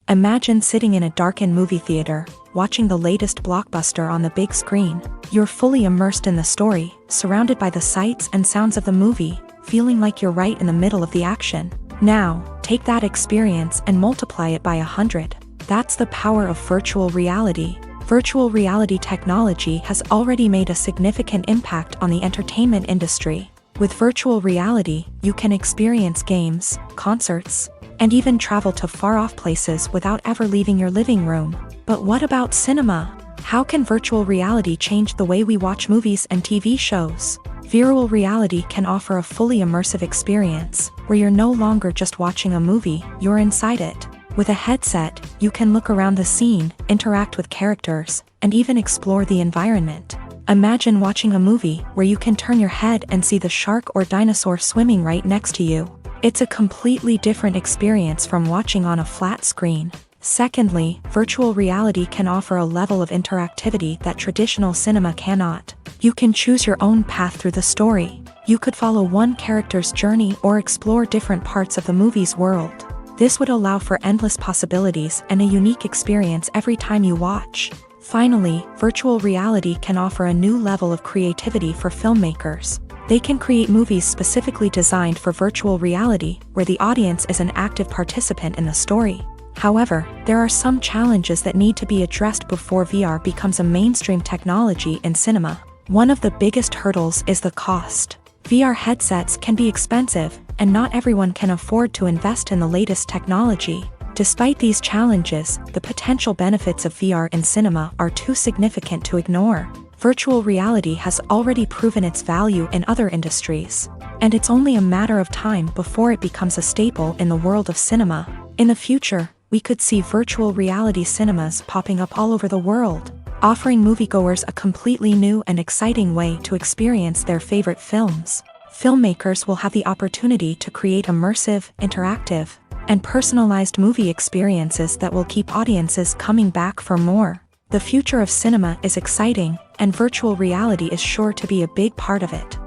Speaker 1: Imagine sitting in a darkened movie theater, watching the latest blockbuster on the big screen. You're fully immersed in the story, surrounded by the sights and sounds of the movie, feeling like you're right in the middle of the action. Now, take that experience and multiply it by 100. That's the power of virtual reality. Virtual reality technology has already made a significant impact on the entertainment industry. With virtual reality, you can experience games, concerts, and even travel to far-off places without ever leaving your living room. But what about cinema? How can virtual reality change the way we watch movies and TV shows? Virtual reality can offer a fully immersive experience, where you're no longer just watching a movie, you're inside it. With a headset, you can look around the scene, interact with characters, and even explore the environment. Imagine watching a movie where you can turn your head and see the shark or dinosaur swimming right next to you. It's a completely different experience from watching on a flat screen. Secondly, virtual reality can offer a level of interactivity that traditional cinema cannot. You can choose your own path through the story. You could follow one character's journey or explore different parts of the movie's world. This would allow for endless possibilities and a unique experience every time you watch. Finally, virtual reality can offer a new level of creativity for filmmakers. They can create movies specifically designed for virtual reality, where the audience is an active participant in the story. However, there are some challenges that need to be addressed before VR becomes a mainstream technology in cinema. One of the biggest hurdles is the cost. VR headsets can be expensive, and not everyone can afford to invest in the latest technology. Despite these challenges, the potential benefits of VR in cinema are too significant to ignore. Virtual reality has already proven its value in other industries, and it's only a matter of time before it becomes a staple in the world of cinema. In the future, we could see virtual reality cinemas popping up all over the world, offering moviegoers a completely new and exciting way to experience their favorite films. Filmmakers will have the opportunity to create immersive, interactive, and personalized movie experiences that will keep audiences coming back for more. The future of cinema is exciting, and virtual reality is sure to be a big part of it.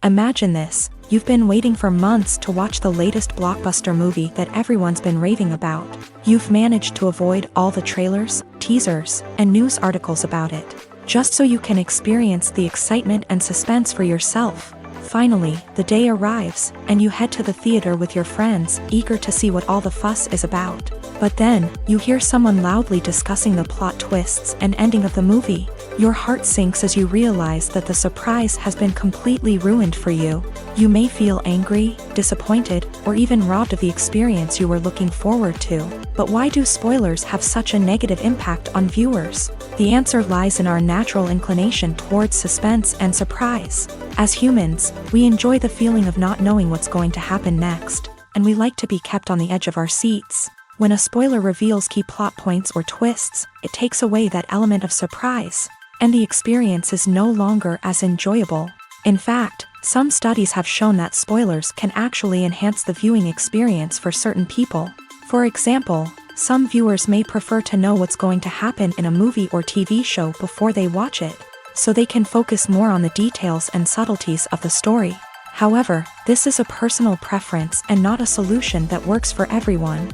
Speaker 1: Imagine this: you've been waiting for months to watch the latest blockbuster movie that everyone's been raving about. You've managed to avoid all the trailers, teasers, and news articles about it, just so you can experience the excitement and suspense for yourself. Finally, the day arrives, and you head to the theater with your friends, eager to see what all the fuss is about. But then, you hear someone loudly discussing the plot twists and ending of the movie. Your heart sinks as you realize that the surprise has been completely ruined for you. You may feel angry, disappointed, or even robbed of the experience you were looking forward to. But why do spoilers have such a negative impact on viewers? The answer lies in our natural inclination towards suspense and surprise. As humans, we enjoy the feeling of not knowing what's going to happen next, and we like to be kept on the edge of our seats. When a spoiler reveals key plot points or twists, it takes away that element of surprise, and the experience is no longer as enjoyable. In fact, some studies have shown that spoilers can actually enhance the viewing experience for certain people. For example, some viewers may prefer to know what's going to happen in a movie or TV show before they watch it, so they can focus more on the details and subtleties of the story. However, this is a personal preference and not a solution that works for everyone.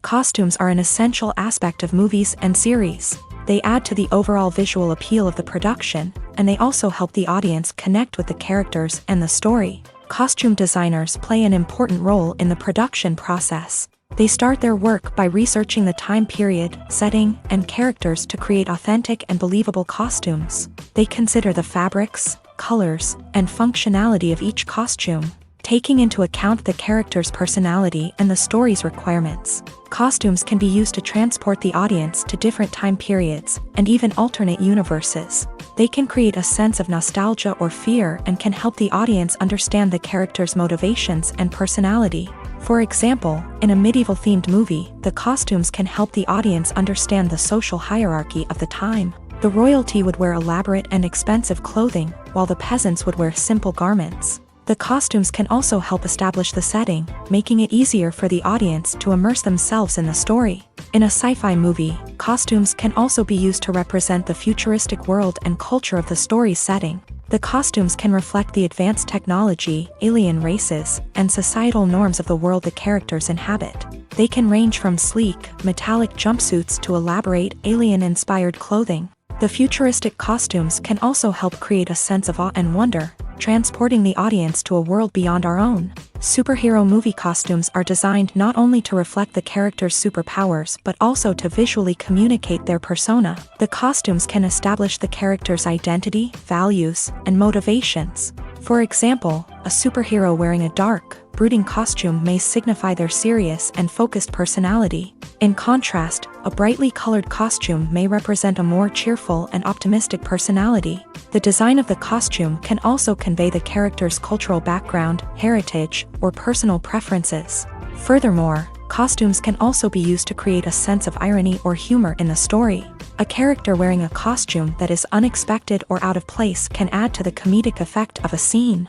Speaker 1: Costumes are an essential aspect of movies and series. They add to the overall visual appeal of the production, and they also help the audience connect with the characters and the story. Costume designers play an important role in the production process. They start their work by researching the time period, setting, and characters to create authentic and believable costumes. They consider the fabrics, colors, and functionality of each costume, taking into account the character's personality and the story's requirements. Costumes can be used to transport the audience to different time periods and even alternate universes. They can create a sense of nostalgia or fear and can help the audience understand the character's motivations and personality. For example, in a medieval-themed movie, the costumes can help the audience understand the social hierarchy of the time. The royalty would wear elaborate and expensive clothing, while the peasants would wear simple garments. The costumes can also help establish the setting, making it easier for the audience to immerse themselves in the story. In a sci-fi movie, costumes can also be used to represent the futuristic world and culture of the story's setting. The costumes can reflect the advanced technology, alien races, and societal norms of the world the characters inhabit. They can range from sleek, metallic jumpsuits to elaborate, alien-inspired clothing. The futuristic costumes can also help create a sense of awe and wonder, transporting the audience to a world beyond our own. Superhero movie costumes are designed not only to reflect the character's superpowers but also to visually communicate their persona. The costumes can establish the character's identity, values, and motivations. For example, a superhero wearing a dark, brooding costume may signify their serious and focused personality. In contrast, a brightly colored costume may represent a more cheerful and optimistic personality. The design of the costume can also convey the character's cultural background, heritage, or personal preferences. Furthermore, costumes can also be used to create a sense of irony or humor in the story. A character wearing a costume that is unexpected or out of place can add to the comedic effect of a scene.